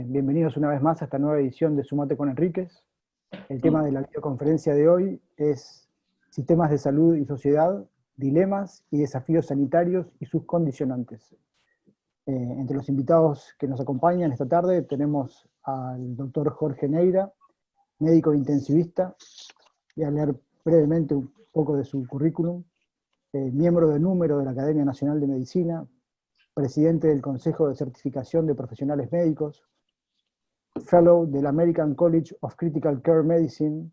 Bienvenidos una vez más a esta nueva edición de Sumate con Enríquez. El tema de la videoconferencia de hoy es Sistemas de Salud y Sociedad, Dilemas y Desafíos Sanitarios y sus Condicionantes. Entre los invitados que nos acompañan esta tarde tenemos al doctor Jorge Neira, médico intensivista. Voy a leer brevemente un poco de su currículum. Miembro de número de la Academia Nacional de Medicina, presidente del Consejo de Certificación de Profesionales Médicos, Fellow del American College of Critical Care Medicine,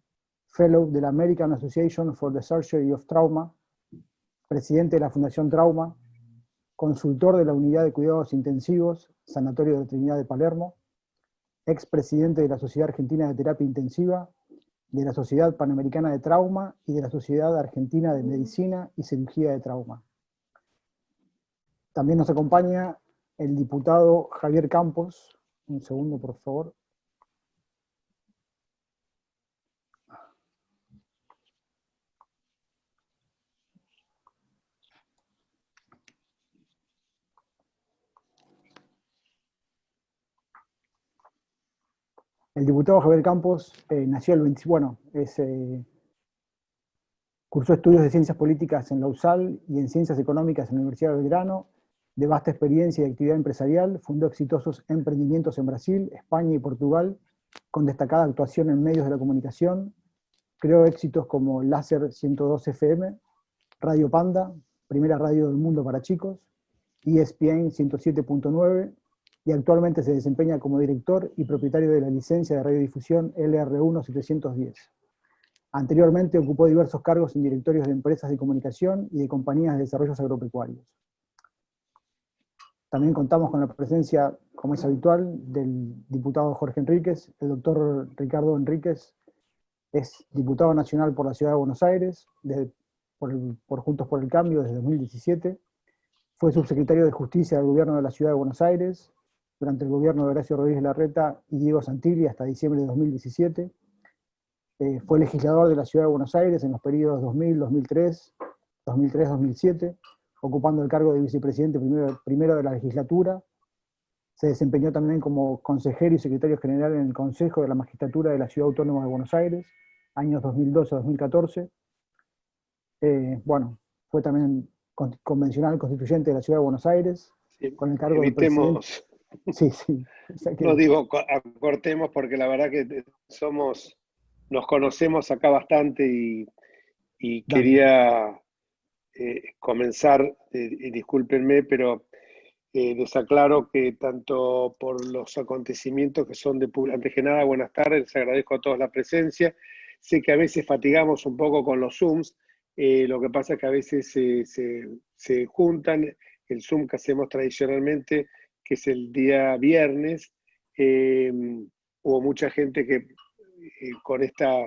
Fellow de la American Association for the Surgery of Trauma, presidente de la Fundación Trauma, consultor de la Unidad de Cuidados Intensivos, Sanatorio de Trinidad de Palermo, expresidente de la Sociedad Argentina de Terapia Intensiva, de la Sociedad Panamericana de Trauma y de la Sociedad Argentina de Medicina y Cirugía de Trauma. También nos acompaña el diputado Javier Campos. Un segundo, por favor. El diputado Javier Campos nació el 20, cursó estudios de Ciencias Políticas en la USAL y en Ciencias Económicas en la Universidad de Belgrano, de vasta experiencia y actividad empresarial, fundó exitosos emprendimientos en Brasil, España y Portugal, con destacada actuación en medios de la comunicación, creó éxitos como Láser 102 FM, Radio Panda, primera radio del mundo para chicos, ESPN 107.9, y actualmente se desempeña como director y propietario de la licencia de radiodifusión LR1 710. Anteriormente ocupó diversos cargos en directorios de empresas de comunicación y de compañías de desarrollos agropecuarios. También contamos con la presencia, como es habitual, del diputado Jorge Enríquez. El doctor Ricardo Enríquez es diputado nacional por la Ciudad de Buenos Aires, por Juntos por el Cambio desde 2017. Fue subsecretario de Justicia del Gobierno de la Ciudad de Buenos Aires durante el gobierno de Horacio Rodríguez Larreta y Diego Santilli hasta diciembre de 2017. Fue legislador de la Ciudad de Buenos Aires en los periodos 2000, 2003, 2007, ocupando el cargo de vicepresidente primero de la legislatura. Se desempeñó también como consejero y secretario general en el Consejo de la Magistratura de la Ciudad Autónoma de Buenos Aires, años 2012 a 2014. Fue también convencional constituyente de la Ciudad de Buenos Aires, sí, con el cargo de presidente. Sí. No digo acortemos porque la verdad que nos conocemos acá bastante y quería comenzar, y discúlpenme, pero les aclaro que tanto por los acontecimientos que son antes que nada, buenas tardes, les agradezco a todos la presencia. Sé que a veces fatigamos un poco con los Zooms, lo que pasa es que a veces se juntan. El Zoom que hacemos tradicionalmente, que es el día viernes, hubo mucha gente que con esta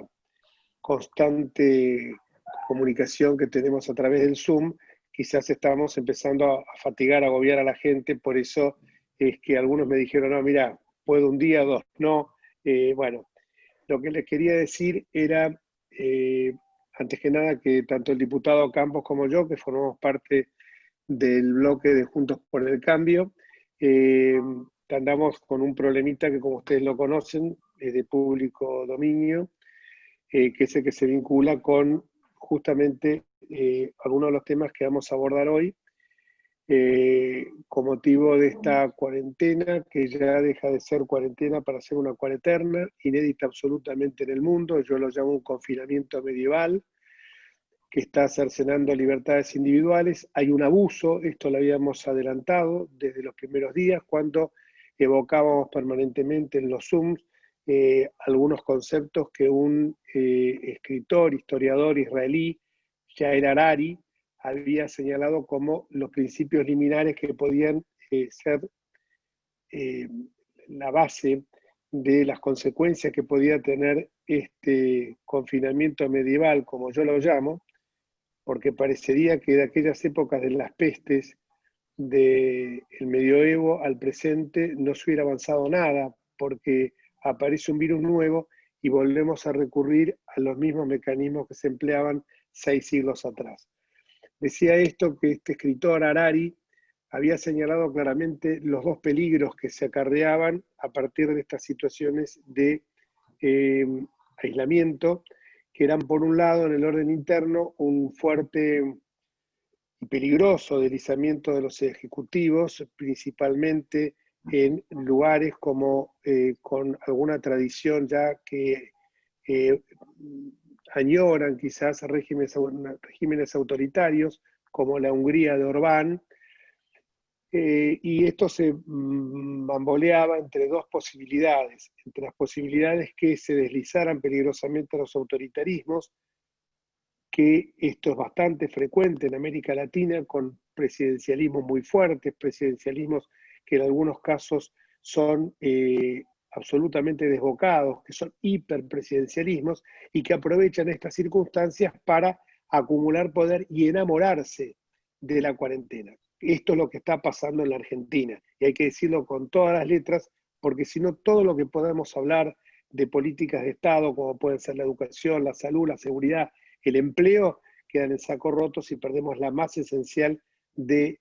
constante comunicación que tenemos a través del Zoom, quizás estamos empezando a fatigar, a agobiar a la gente. Por eso es que algunos me dijeron, no, mira, puedo un día, dos, no. Lo que les quería decir era, antes que nada, que tanto el diputado Campos como yo, que formamos parte del bloque de Juntos por el Cambio, andamos con un problemita que, como ustedes lo conocen, es de público dominio, que es el que se vincula con justamente algunos de los temas que vamos a abordar hoy, con motivo de esta cuarentena, que ya deja de ser cuarentena para ser una cuareterna, inédita absolutamente en el mundo. Yo lo llamo un confinamiento medieval, que está cercenando libertades individuales. Hay un abuso, esto lo habíamos adelantado desde los primeros días, cuando evocábamos permanentemente en los Zooms algunos conceptos que un escritor, historiador israelí, Yair Harari, había señalado como los principios liminares que podían ser la base de las consecuencias que podía tener este confinamiento medieval, como yo lo llamo, porque parecería que de aquellas épocas de las pestes del medioevo al presente no se hubiera avanzado nada, porque aparece un virus nuevo y volvemos a recurrir a los mismos mecanismos que se empleaban 6 siglos atrás. Decía esto, que este escritor Harari había señalado claramente los dos peligros que se acarreaban a partir de estas situaciones de aislamiento, que eran, por un lado, en el orden interno, un fuerte y peligroso deslizamiento de los ejecutivos, principalmente en lugares como con alguna tradición ya que añoran quizás regímenes autoritarios, como la Hungría de Orbán, y esto se bamboleaba entre dos posibilidades, entre las posibilidades que se deslizaran peligrosamente los autoritarismos, que esto es bastante frecuente en América Latina, con presidencialismos muy fuertes, presidencialismos que en algunos casos son absolutamente desbocados, que son hiperpresidencialismos, y que aprovechan estas circunstancias para acumular poder y enamorarse de la cuarentena. Esto es lo que está pasando en la Argentina, y hay que decirlo con todas las letras, porque si no, todo lo que podamos hablar de políticas de Estado, como pueden ser la educación, la salud, la seguridad, el empleo, quedan en saco roto si perdemos la más esencial de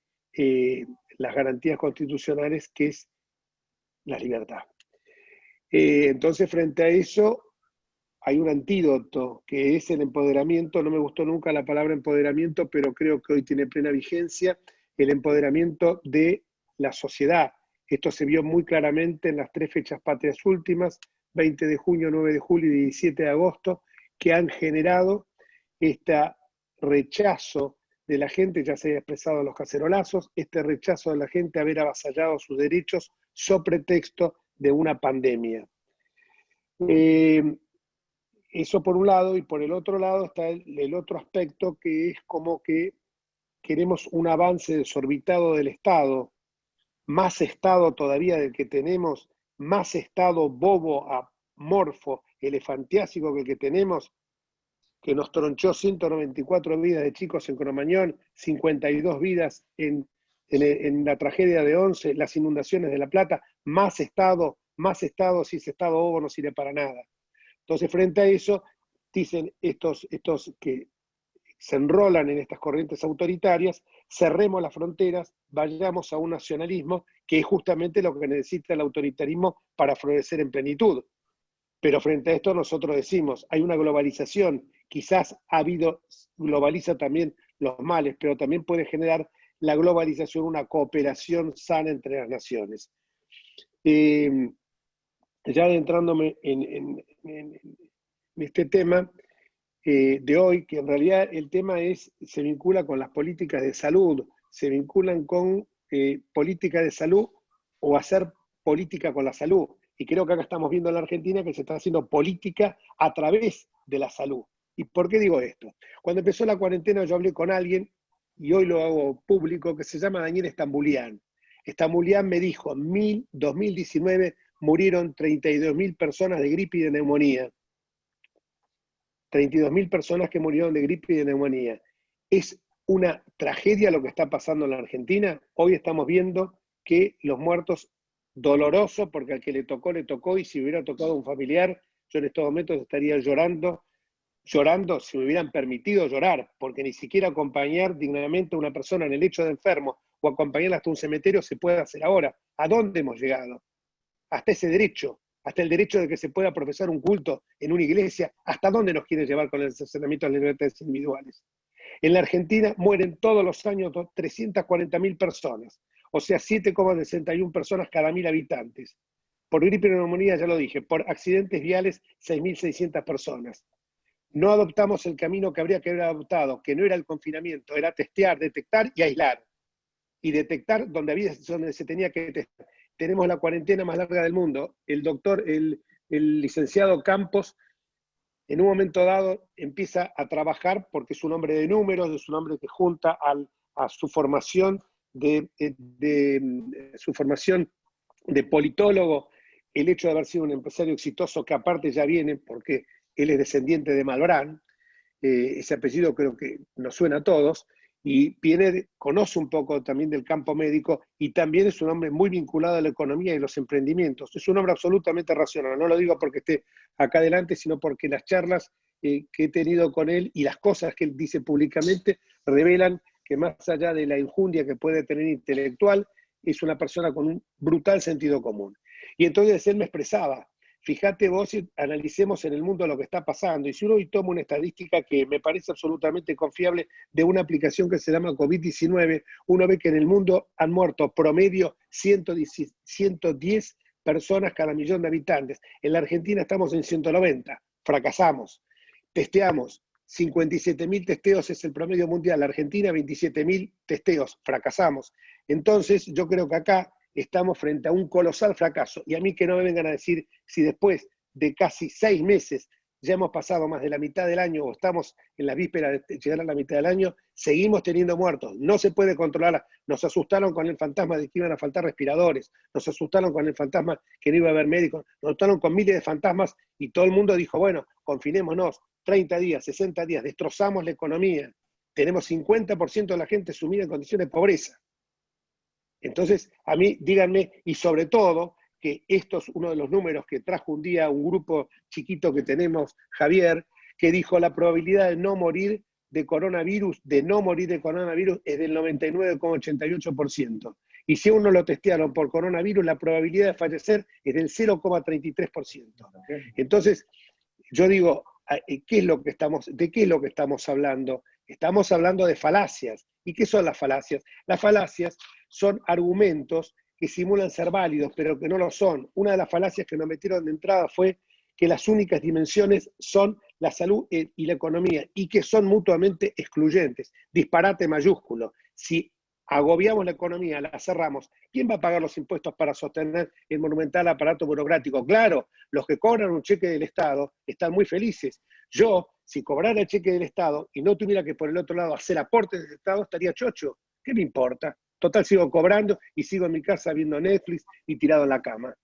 las garantías constitucionales, que es la libertad. Entonces, frente a eso, hay un antídoto, que es el empoderamiento. No me gustó nunca la palabra empoderamiento, pero creo que hoy tiene plena vigencia, el empoderamiento de la sociedad. Esto se vio muy claramente en las 3 fechas patrias últimas, 20 de junio, 9 de julio y 17 de agosto, que han generado este rechazo de la gente, ya se haya expresado en los cacerolazos, este rechazo de la gente a haber avasallado sus derechos sobre pretexto de una pandemia. Eso por un lado, y por el otro lado está el otro aspecto, que es como que queremos un avance desorbitado del Estado, más Estado todavía del que tenemos, más Estado bobo, amorfo, elefantiásico que el que tenemos, que nos tronchó 194 vidas de chicos en Cromañón, 52 vidas en la tragedia de Once, las inundaciones de La Plata, más Estado, si ese Estado bobo no sirve para nada. Entonces, frente a eso, dicen estos que se enrolan en estas corrientes autoritarias, cerremos las fronteras, vayamos a un nacionalismo, que es justamente lo que necesita el autoritarismo para florecer en plenitud. Pero frente a esto nosotros decimos, hay una globalización, quizás globaliza también los males, pero también puede generar la globalización una cooperación sana entre las naciones. Ya adentrándome en este tema de hoy, que en realidad el tema se vincula con las políticas de salud, se vinculan con política de salud o hacer política con la salud. Y creo que acá estamos viendo en la Argentina que se está haciendo política a través de la salud. ¿Y por qué digo esto? Cuando empezó la cuarentena yo hablé con alguien, y hoy lo hago público, que se llama Daniel Stambulian. Stambulian me dijo, en 2019 murieron 32.000 personas de gripe y de neumonía. 32.000 personas que murieron de gripe y de neumonía. Es una tragedia lo que está pasando en la Argentina. Hoy estamos viendo que los muertos, doloroso, porque al que le tocó, y si hubiera tocado a un familiar, yo en estos momentos estaría llorando si me hubieran permitido llorar, porque ni siquiera acompañar dignamente a una persona en el lecho de enfermo o acompañarla hasta un cementerio se puede hacer ahora. ¿A dónde hemos llegado? Hasta ese derecho, hasta el derecho de que se pueda profesar un culto en una iglesia, ¿hasta dónde nos quiere llevar con el cercenamiento de las libertades individuales? En la Argentina mueren todos los años 340.000 personas, o sea, 7,61 personas cada 1.000 habitantes. Por gripe y neumonía, ya lo dije, por accidentes viales, 6.600 personas. No adoptamos el camino que habría que haber adoptado, que no era el confinamiento, era testear, detectar y aislar. Y detectar donde se tenía que testar. Tenemos la cuarentena más larga del mundo. El licenciado Campos, en un momento dado, empieza a trabajar, porque es un hombre de números, es un hombre que junta a su formación su formación de politólogo, el hecho de haber sido un empresario exitoso, que aparte ya viene, porque él es descendiente de Malbrán, ese apellido creo que nos suena a todos, y conoce un poco también del campo médico, y también es un hombre muy vinculado a la economía y los emprendimientos. Es un hombre absolutamente racional, no lo digo porque esté acá adelante, sino porque las charlas que he tenido con él y las cosas que él dice públicamente revelan que más allá de la injundia que puede tener intelectual, es una persona con un brutal sentido común. Y entonces él me expresaba, fíjate vos y analicemos en el mundo lo que está pasando. Y si uno hoy toma una estadística que me parece absolutamente confiable de una aplicación que se llama COVID-19, uno ve que en el mundo han muerto promedio 110 personas cada millón de habitantes. En la Argentina estamos en 190, fracasamos. Testeamos, 57.000 testeos es el promedio mundial, la Argentina 27.000 testeos, fracasamos. Entonces yo creo que acá estamos frente a un colosal fracaso. Y a mí que no me vengan a decir si después de casi 6 meses ya hemos pasado más de la mitad del año o estamos en la víspera de llegar a la mitad del año, seguimos teniendo muertos. No se puede controlar. Nos asustaron con el fantasma de que iban a faltar respiradores, nos asustaron con el fantasma que no iba a haber médicos, nos asustaron con miles de fantasmas y todo el mundo dijo, bueno, confinémonos, 30 días, 60 días, destrozamos la economía. Tenemos 50% de la gente sumida en condiciones de pobreza. Entonces, a mí, díganme, y sobre todo, que esto es uno de los números que trajo un día un grupo chiquito que tenemos, Javier, que dijo la probabilidad de no morir de coronavirus es del 99,88%. Y si uno lo testearon por coronavirus, la probabilidad de fallecer es del 0,33%. Entonces, yo digo, ¿de qué es lo que estamos hablando? Estamos hablando de falacias. ¿Y qué son las falacias? Las falacias son argumentos que simulan ser válidos, pero que no lo son. Una de las falacias que nos metieron de entrada fue que las únicas dimensiones son la salud y la economía, y que son mutuamente excluyentes. Disparate mayúsculo. Si agobiamos la economía, la cerramos, ¿quién va a pagar los impuestos para sostener el monumental aparato burocrático? Claro, los que cobran un cheque del Estado están muy felices. Yo, si cobrara el cheque del Estado y no tuviera que por el otro lado hacer aportes del Estado, estaría chocho. ¿Qué me importa? Total, sigo cobrando y sigo en mi casa viendo Netflix y tirado en la cama.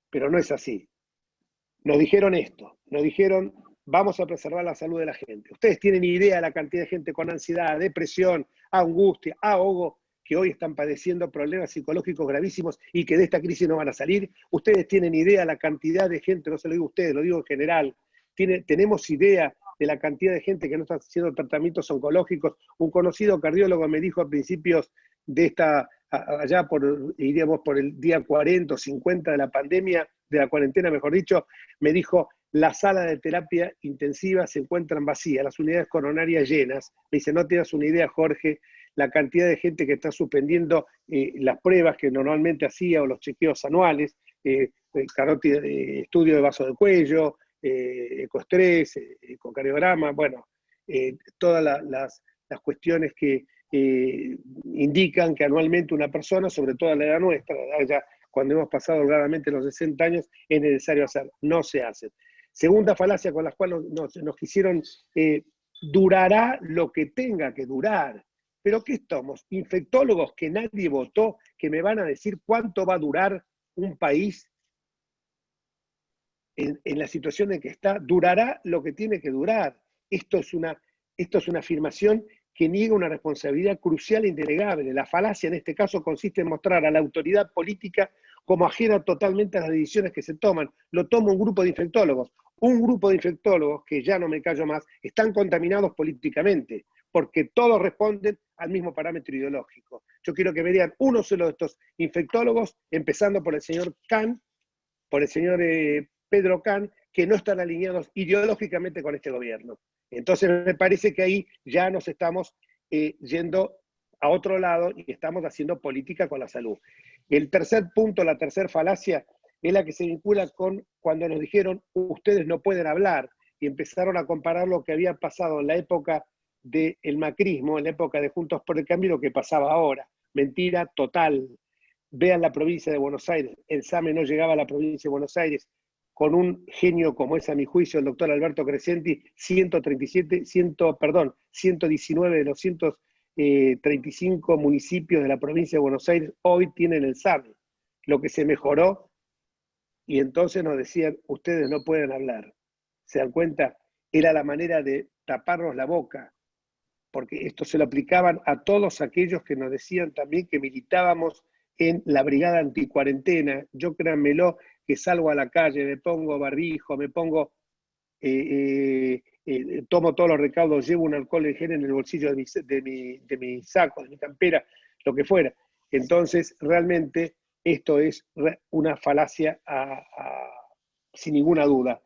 Pero no es así. Nos dijeron esto, nos dijeron, vamos a preservar la salud de la gente. Ustedes tienen idea de la cantidad de gente con ansiedad, depresión, angustia, ahogo, que hoy están padeciendo problemas psicológicos gravísimos y que de esta crisis no van a salir. Ustedes tienen idea de la cantidad de gente, no se lo digo a ustedes, lo digo en general, tenemos idea de la cantidad de gente que no está haciendo tratamientos oncológicos. Un conocido cardiólogo me dijo a principios de allá diríamos por el día 40 o 50 de la pandemia, de la cuarentena mejor dicho, me dijo, las salas de terapia intensiva se encuentran vacías, las unidades coronarias llenas. Me dice, no te das una idea, Jorge, la cantidad de gente que está suspendiendo las pruebas que normalmente hacía o los chequeos anuales, estudio de vaso de cuello, ecoestrés, ecocardiograma, bueno, todas las cuestiones que indican que anualmente una persona, sobre todo a la edad nuestra, ya cuando hemos pasado holgadamente los 60 años, es necesario hacer, no se hace. Segunda falacia con la cual nos quisieron, durará lo que tenga que durar. ¿Pero qué estamos? Infectólogos que nadie votó, que me van a decir cuánto va a durar un país en la situación en que está, durará lo que tiene que durar. Esto es una afirmación que niega una responsabilidad crucial e indelegable. La falacia en este caso consiste en mostrar a la autoridad política como ajena totalmente a las decisiones que se toman. Lo toma un grupo de infectólogos. Un grupo de infectólogos, que ya no me callo más, están contaminados políticamente, porque todos responden al mismo parámetro ideológico. Yo quiero que me digan uno solo de estos infectólogos, empezando por el señor Khan, por el señor Pedro Khan, que no están alineados ideológicamente con este gobierno. Entonces me parece que ahí ya nos estamos yendo a otro lado y estamos haciendo política con la salud. El tercer punto, la tercera falacia, es la que se vincula con cuando nos dijeron ustedes no pueden hablar y empezaron a comparar lo que había pasado en la época del macrismo, en la época de Juntos por el Cambio y lo que pasaba ahora. Mentira total. Vean la provincia de Buenos Aires, el SAME no llegaba a la provincia de Buenos Aires, con un genio como es a mi juicio el doctor Alberto Crescenti, 119 de los 135 municipios de la provincia de Buenos Aires hoy tienen el SAME. Lo que se mejoró, y entonces nos decían, ustedes no pueden hablar. ¿Se dan cuenta? Era la manera de taparnos la boca, porque esto se lo aplicaban a todos aquellos que nos decían también que militábamos en la brigada anticuarentena. Yo créanmelo, que salgo a la calle, me pongo barbijo, me pongo tomo todos los recaudos, llevo un alcohol en gel en el bolsillo de mi saco, de mi campera, lo que fuera. Entonces, realmente esto es una falacia sin ninguna duda.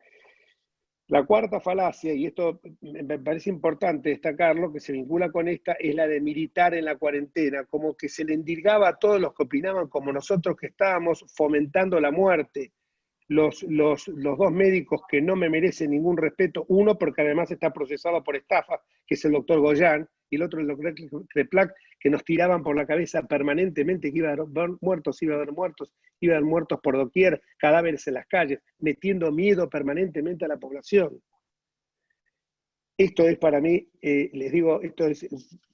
La cuarta falacia, y esto me parece importante destacarlo, que se vincula con esta, es la de militar en la cuarentena, como que se le endilgaba a todos los que opinaban como nosotros, que estábamos fomentando la muerte. Los dos médicos que no me merecen ningún respeto, uno porque además está procesado por estafa, que es el doctor Goyán, y el otro el doctor Creplac, que nos tiraban por la cabeza permanentemente que iba a haber muertos, iba a haber muertos, iba a haber muertos por doquier, cadáveres en las calles, metiendo miedo permanentemente a la población. Esto es para mí, les digo, esto es,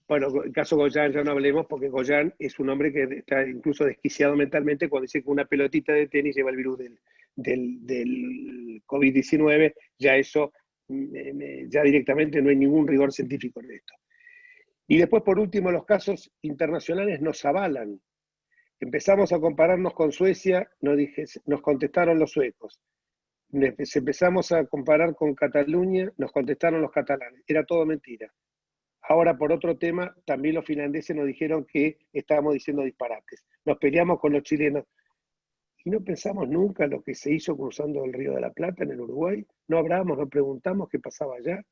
bueno, el caso Goyán ya no hablemos, porque Goyán es un hombre que está incluso desquiciado mentalmente cuando dice que una pelotita de tenis lleva el virus del COVID-19, ya eso, ya directamente no hay ningún rigor científico en esto. Y después, por último, los casos internacionales nos avalan. Empezamos a compararnos con Suecia, nos contestaron los suecos. Empezamos a comparar con Cataluña, nos contestaron los catalanes. Era todo mentira. Ahora, por otro tema, también los finlandeses nos dijeron que estábamos diciendo disparates. Nos peleamos con los chilenos. Y no pensamos nunca lo que se hizo cruzando el Río de la Plata en el Uruguay. No hablamos, no preguntamos qué pasaba allá.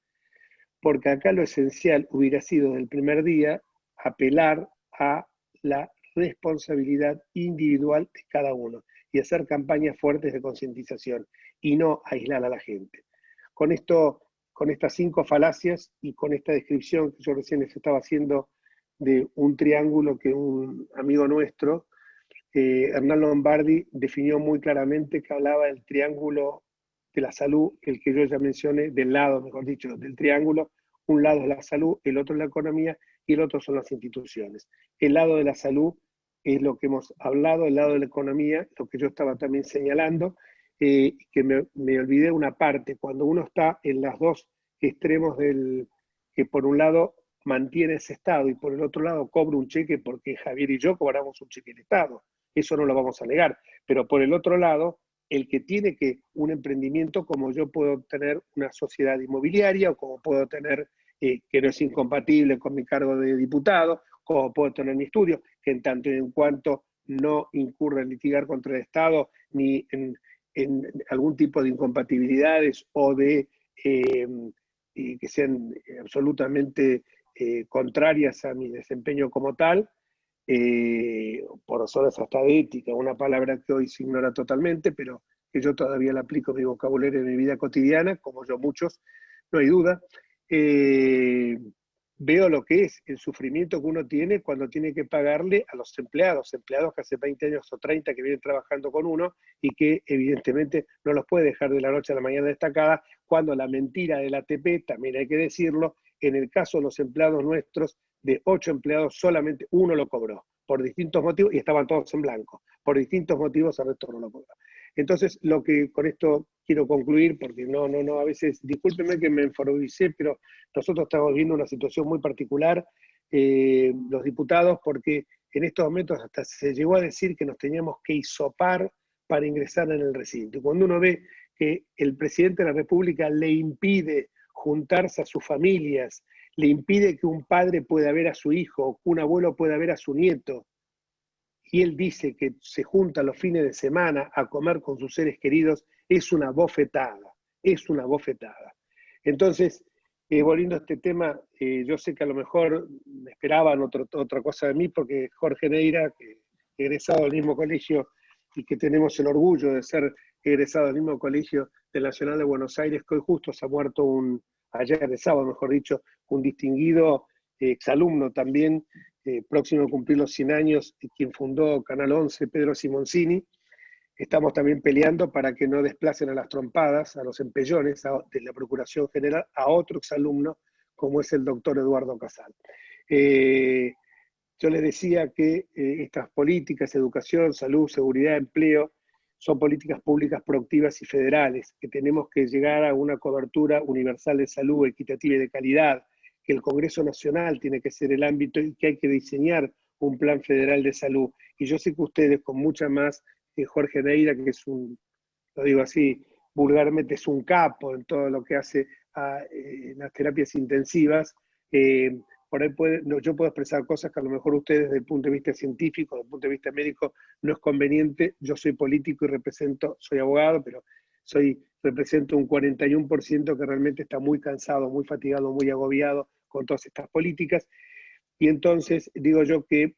Porque acá lo esencial hubiera sido del primer día apelar a la responsabilidad individual de cada uno y hacer campañas fuertes de concientización y no aislar a la gente. Con esto, con estas 5 falacias y con esta descripción que yo recién les estaba haciendo de un triángulo que un amigo nuestro, Hernán Lombardi, definió muy claramente, que hablaba del triángulo de la salud, el que yo ya mencioné, del lado, mejor dicho, del triángulo. Un lado es la salud, el otro es la economía y el otro son las instituciones. El lado de la salud es lo que hemos hablado, el lado de la economía, lo que yo estaba también señalando, que me olvidé una parte, cuando uno está en los dos extremos que por un lado mantiene ese Estado y por el otro lado cobra un cheque, porque Javier y yo cobramos un cheque del Estado, eso no lo vamos a negar, pero por el otro lado, el que tiene que un emprendimiento, como yo puedo tener una sociedad inmobiliaria o como puedo tener, que no es incompatible con mi cargo de diputado, como puedo tener mi estudio, que en tanto y en cuanto no incurra en litigar contra el Estado ni en algún tipo de incompatibilidades o de que sean absolutamente contrarias a mi desempeño como tal, por razones hasta de ética, una palabra que hoy se ignora totalmente, pero que yo todavía la aplico en mi vocabulario, en mi vida cotidiana, como yo muchos, no hay duda. Veo lo que es el sufrimiento que uno tiene cuando tiene que pagarle a los empleados que hace 20 años o 30 que vienen trabajando con uno y que evidentemente no los puede dejar de la noche a la mañana destacada, cuando la mentira del ATP, también hay que decirlo, en el caso de los empleados nuestros, de 8 empleados, solamente uno lo cobró, por distintos motivos, y estaban todos en blanco. Por distintos motivos, el resto no lo cobró. Entonces, lo que con esto quiero concluir, porque a veces, discúlpenme que me enforbicé, pero nosotros estamos viviendo una situación muy particular, los diputados, porque en estos momentos hasta se llegó a decir que nos teníamos que hisopar para ingresar en el recinto. Y cuando uno ve que el presidente de la República le impide juntarse a sus familias, le impide que un padre pueda ver a su hijo, que un abuelo pueda ver a su nieto, y él dice que se junta los fines de semana a comer con sus seres queridos, es una bofetada, es una bofetada. Entonces, volviendo a este tema, yo sé que a lo mejor me esperaban otra cosa de mí, porque Jorge Neira, que egresado del mismo colegio y que tenemos el orgullo de ser egresado del mismo colegio del Nacional de Buenos Aires, que hoy justo se ha muerto ayer de sábado, mejor dicho, un distinguido exalumno también, próximo a cumplir los 100 años, quien fundó Canal 11, Pedro Simoncini. Estamos también peleando para que no desplacen a las trompadas, a los empellones de la Procuración General, a otro exalumno, como es el doctor Eduardo Casal. Yo les decía que estas políticas, educación, salud, seguridad, empleo, son políticas públicas proactivas y federales, que tenemos que llegar a una cobertura universal de salud, equitativa y de calidad, que el Congreso Nacional tiene que ser el ámbito y que hay que diseñar un plan federal de salud. Y yo sé que ustedes, con mucha más, Jorge Neira, que es lo digo así vulgarmente, es un capo en todo lo que hace las terapias intensivas, por ahí yo puedo expresar cosas que a lo mejor ustedes desde el punto de vista científico, desde el punto de vista médico, no es conveniente. Yo soy político y soy abogado, pero represento un 41% que realmente está muy cansado, muy fatigado, muy agobiado con todas estas políticas. Y entonces digo yo que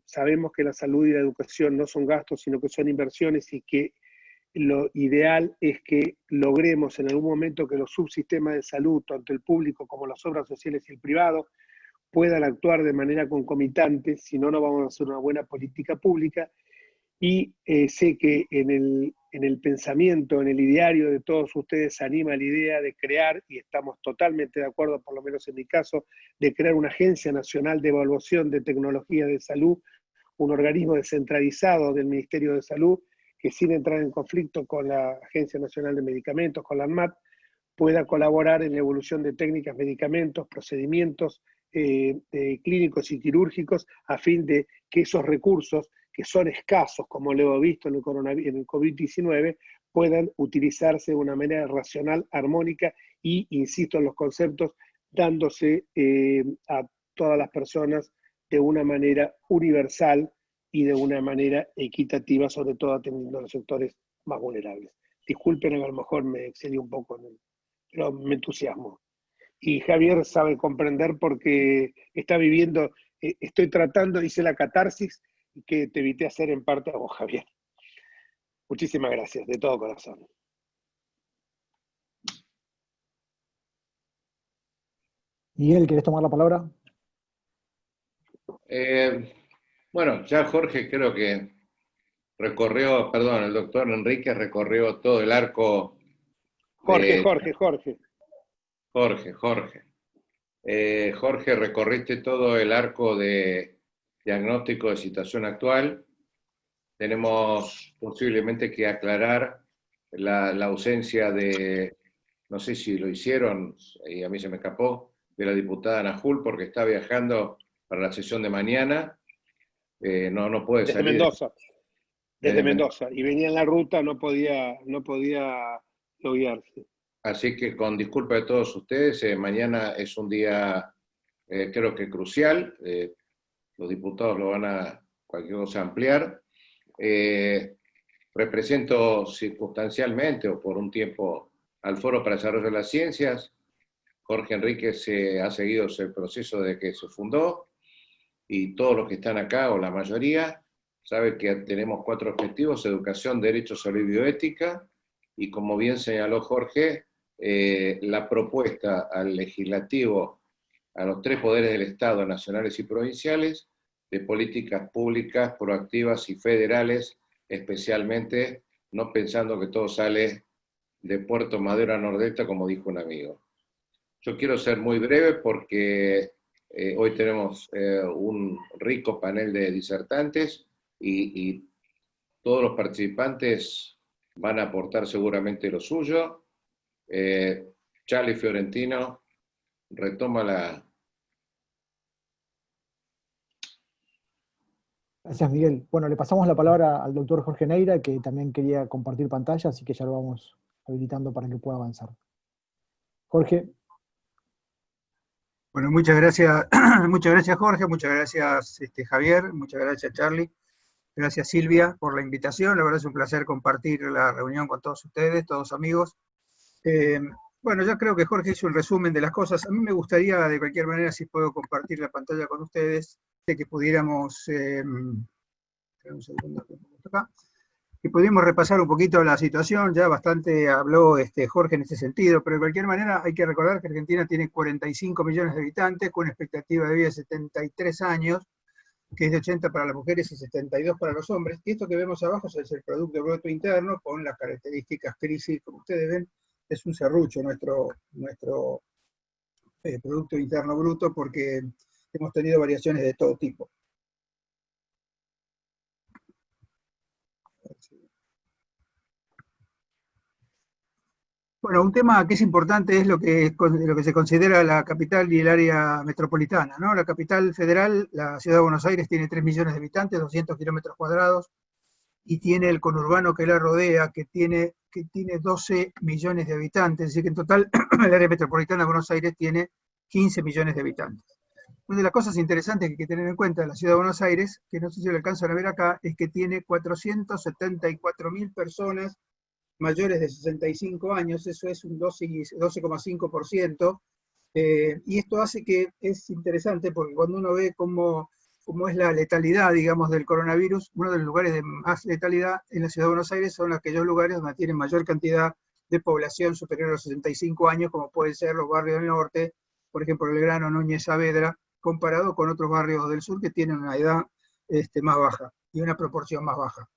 sabemos que la salud y la educación no son gastos, sino que son inversiones, y que lo ideal es que logremos en algún momento que los subsistemas de salud, tanto el público como las obras sociales y el privado, puedan actuar de manera concomitante, si no, no vamos a hacer una buena política pública. Y sé que en el pensamiento, en el ideario de todos ustedes se anima la idea de crear, y estamos totalmente de acuerdo, por lo menos en mi caso, de crear una Agencia Nacional de Evaluación de Tecnología de Salud, un organismo descentralizado del Ministerio de Salud, que sin entrar en conflicto con la Agencia Nacional de Medicamentos, con la ANMAT, pueda colaborar en la evolución de técnicas, medicamentos, procedimientos clínicos y quirúrgicos, a fin de que esos recursos, que son escasos, como lo he visto en el COVID-19, puedan utilizarse de una manera racional, armónica y, insisto en los conceptos, dándose a todas las personas de una manera universal y de una manera equitativa, sobre todo atendiendo a los sectores más vulnerables. Disculpen, a lo mejor me excedí un poco, pero me entusiasmo. Y Javier sabe comprender porque está viviendo, estoy tratando, hice la catarsis que te evité hacer en parte a vos, Javier. Muchísimas gracias, de todo corazón. Miguel, ¿querés tomar la palabra? Bueno, ya Jorge creo que el doctor Enrique recorrió todo el arco. Jorge, recorriste todo el arco de diagnóstico de situación actual. Tenemos posiblemente que aclarar la ausencia de, no sé si lo hicieron, y a mí se me escapó, de la diputada Najul, porque está viajando para la sesión de mañana. No puede desde salir. Mendoza. Desde Mendoza. Y venía en la ruta, no podía loguearse. Así que con disculpa de todos ustedes, mañana es un día creo que crucial. Los diputados lo van a cualquier cosa ampliar. Represento circunstancialmente o por un tiempo al Foro para el Desarrollo de las Ciencias. Jorge Enríquez ha seguido el proceso de que se fundó, y todos los que están acá, o la mayoría, saben que tenemos 4 objetivos: educación, derechos, salud y bioética, y como bien señaló Jorge, la propuesta al legislativo, a los 3 poderes del Estado, nacionales y provinciales, de políticas públicas proactivas y federales, especialmente no pensando que todo sale de Puerto Madero a Nordelta, como dijo un amigo. Yo quiero ser muy breve porque hoy tenemos un rico panel de disertantes y todos los participantes van a aportar seguramente lo suyo. Charlie Fiorentino retoma la... Gracias, Miguel. Bueno, le pasamos la palabra al doctor Jorge Neira, que también quería compartir pantalla, así que ya lo vamos habilitando para que pueda avanzar. Jorge. Bueno, muchas gracias Jorge, muchas gracias Javier, muchas gracias Charlie, gracias Silvia por la invitación. La verdad es un placer compartir la reunión con todos ustedes, todos amigos. Bueno, ya creo que Jorge hizo un resumen de las cosas. A mí me gustaría, de cualquier manera, si puedo compartir la pantalla con ustedes, de que pudiéramos, un segundo, acá, que pudimos repasar un poquito la situación. Ya bastante habló Jorge en este sentido, pero de cualquier manera hay que recordar que Argentina tiene 45 millones de habitantes, con una expectativa de vida de 73 años, que es de 80 para las mujeres y 72 para los hombres. Y esto que vemos abajo es el Producto Bruto Interno, con las características crisis. Como ustedes ven, es un serrucho nuestro Producto Interno Bruto, porque hemos tenido variaciones de todo tipo. Bueno, un tema que es importante es lo que se considera la capital y el área metropolitana, ¿no? La capital federal, la ciudad de Buenos Aires, tiene 3 millones de habitantes, 200 kilómetros cuadrados, y tiene el conurbano que la rodea, que tiene que tiene 12 millones de habitantes, es decir, que en total el área metropolitana de Buenos Aires tiene 15 millones de habitantes. Una de las cosas interesantes que hay que tener en cuenta de la ciudad de Buenos Aires, que no sé si lo alcanzan a ver acá, es que tiene 474.000 personas mayores de 65 años, eso es un 12,5%, y esto hace que es interesante porque cuando uno ve cómo es la letalidad, digamos, del coronavirus, uno de los lugares de más letalidad en la ciudad de Buenos Aires son aquellos lugares donde tienen mayor cantidad de población superior a los 65 años, como pueden ser los barrios del norte, por ejemplo, Belgrano, Núñez, Saavedra, comparado con otros barrios del sur que tienen una edad más baja y una proporción más baja.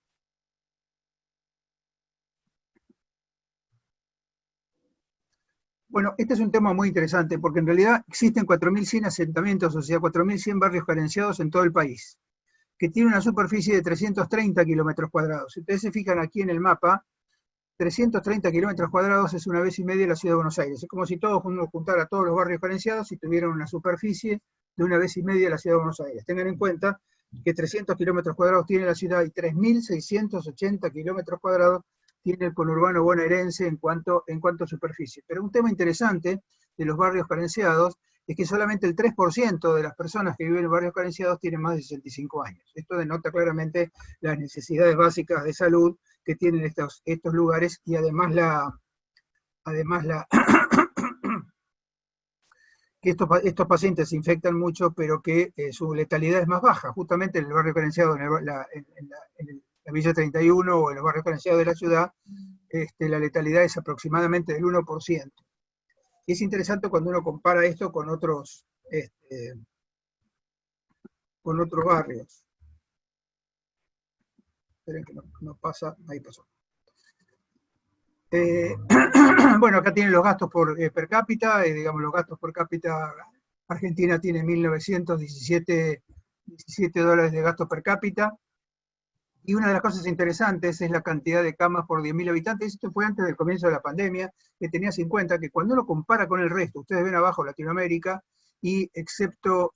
Bueno, este es un tema muy interesante porque en realidad existen 4.100 asentamientos, o sea, 4.100 barrios carenciados en todo el país, que tiene una superficie de 330 kilómetros cuadrados. Si ustedes se fijan aquí en el mapa, 330 kilómetros cuadrados es una vez y media la ciudad de Buenos Aires. Es como si todos uno juntara todos los barrios carenciados y tuvieran una superficie de una vez y media la ciudad de Buenos Aires. Tengan en cuenta que 300 kilómetros cuadrados tiene la ciudad y 3.680 kilómetros cuadrados tiene el conurbano bonaerense en cuanto a superficie. Pero un tema interesante de los barrios carenciados es que solamente el 3% de las personas que viven en barrios carenciados tienen más de 65 años. Esto denota claramente las necesidades básicas de salud que tienen estos lugares y además que estos pacientes se infectan mucho, pero que su letalidad es más baja. Justamente en el barrio carenciado, en la Villa 31 o en los barrios carenciados de la ciudad, la letalidad es aproximadamente del 1%. Y es interesante cuando uno compara esto con otros barrios. Esperen que no pasa, ahí pasó. Bueno, acá tienen los gastos per cápita, digamos los gastos por cápita, Argentina tiene 1.917 dólares de gasto per cápita, y una de las cosas interesantes es la cantidad de camas por 10.000 habitantes. Esto fue antes del comienzo de la pandemia, que tenías en cuenta que cuando uno compara con el resto, ustedes ven abajo Latinoamérica, y excepto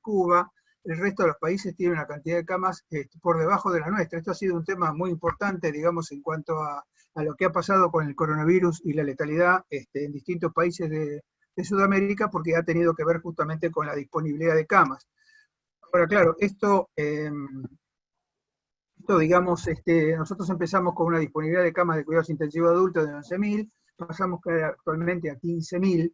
Cuba, el resto de los países tienen una cantidad de camas por debajo de la nuestra. Esto ha sido un tema muy importante, digamos, en cuanto a lo que ha pasado con el coronavirus y la letalidad en distintos países de Sudamérica, porque ha tenido que ver justamente con la disponibilidad de camas. Ahora, claro, esto digamos, nosotros empezamos con una disponibilidad de camas de cuidados intensivos adultos de 11.000, pasamos actualmente a 15.000,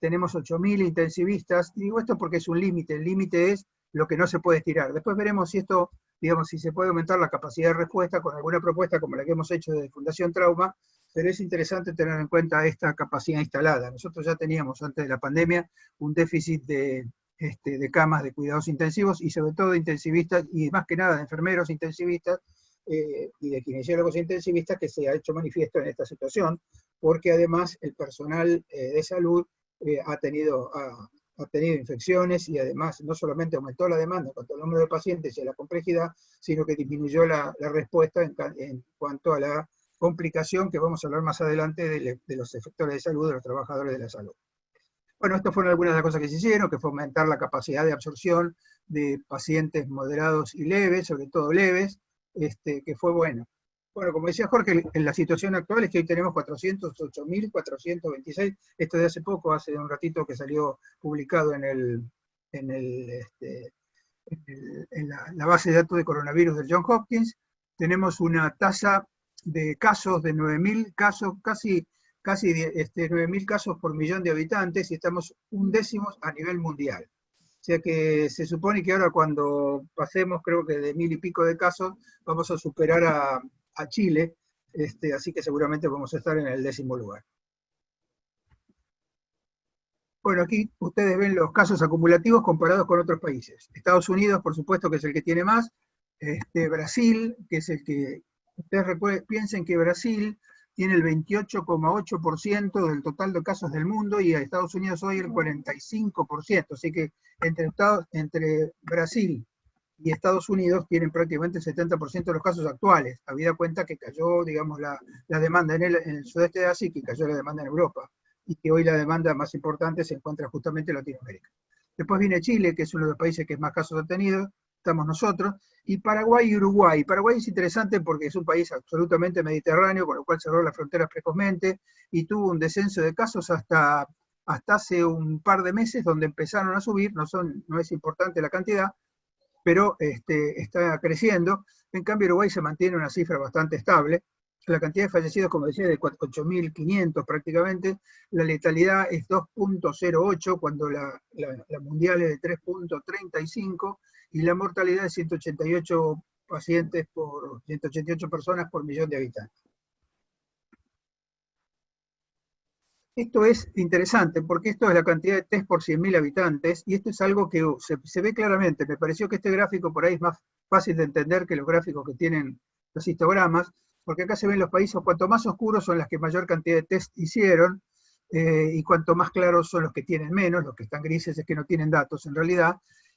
tenemos 8.000 intensivistas, y digo esto porque es un límite, el límite es lo que no se puede estirar. Después veremos si esto, digamos, si se puede aumentar la capacidad de respuesta con alguna propuesta como la que hemos hecho de Fundación Trauma, pero es interesante tener en cuenta esta capacidad instalada. Nosotros ya teníamos antes de la pandemia un déficit de camas de cuidados intensivos y sobre todo de intensivistas y más que nada de enfermeros intensivistas y de kinesiólogos intensivistas, que se ha hecho manifiesto en esta situación, porque además el personal de salud ha tenido infecciones y además no solamente aumentó la demanda en cuanto al número de pacientes y a la complejidad, sino que disminuyó la respuesta en cuanto a la complicación que vamos a hablar más adelante de los efectores de salud, de los trabajadores de la salud. Bueno, estas fueron algunas de las cosas que se hicieron, que fue aumentar la capacidad de absorción de pacientes moderados y leves, sobre todo leves, que fue bueno. Bueno, como decía Jorge, en la situación actual es que hoy tenemos 408.426, esto de hace poco, hace un ratito que salió publicado en la base de datos de coronavirus del Johns Hopkins. Tenemos una tasa de casos de 9.000 casos, casi 9.000 casos por millón de habitantes, y estamos 1/10 a nivel mundial. O sea que se supone que ahora cuando pasemos, creo que de 1.000 y pico de casos, vamos a superar a Chile, así que seguramente vamos a estar en el 10º lugar. Bueno, aquí ustedes ven los casos acumulativos comparados con otros países. Estados Unidos, por supuesto, que es el que tiene más. Brasil, que es el que... Ustedes piensen que Brasil tiene el 28,8% del total de casos del mundo y a Estados Unidos hoy el 45%. Así que entre Brasil y Estados Unidos tienen prácticamente el 70% de los casos actuales, habida cuenta que cayó, digamos, la demanda en el sudeste de Asia y que cayó la demanda en Europa, y que hoy la demanda más importante se encuentra justamente en Latinoamérica. Después viene Chile, que es uno de los países que más casos ha tenido, estamos nosotros, y Paraguay y Uruguay. Paraguay es interesante porque es un país absolutamente mediterráneo, con lo cual cerró las fronteras precozmente y tuvo un descenso de casos hasta hace un par de meses, donde empezaron a subir, no es importante la cantidad, pero está creciendo. En cambio, Uruguay se mantiene una cifra bastante estable. La cantidad de fallecidos, como decía, de 8.500 prácticamente. La letalidad es 2.08, cuando la mundial es de 3.35, y la mortalidad es 188 pacientes por 188 personas por millón de habitantes. Esto es interesante porque esto es la cantidad de test por 100.000 habitantes, y esto es algo que se ve claramente. Me pareció que este gráfico por ahí es más fácil de entender que los gráficos que tienen los histogramas, porque acá se ven los países, cuanto más oscuros son las que mayor cantidad de test hicieron, y cuanto más claros son los que tienen menos. Los que están grises es que no tienen datos en realidad.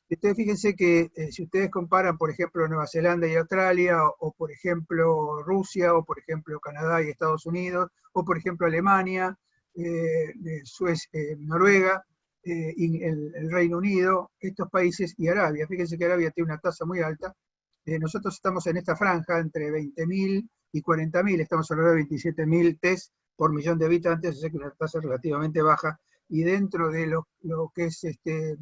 Entonces fíjense que si ustedes comparan, por ejemplo, Nueva Zelanda y Australia, o por ejemplo Rusia, o por ejemplo Canadá y Estados Unidos, o por ejemplo Alemania, Noruega, y el Reino Unido, estos países, y Arabia. Fíjense que Arabia tiene una tasa muy alta. Nosotros estamos en esta franja entre 20.000 y 40.000, estamos alrededor de 27.000 test por millón de habitantes, o sea que una tasa relativamente baja, y dentro de lo que es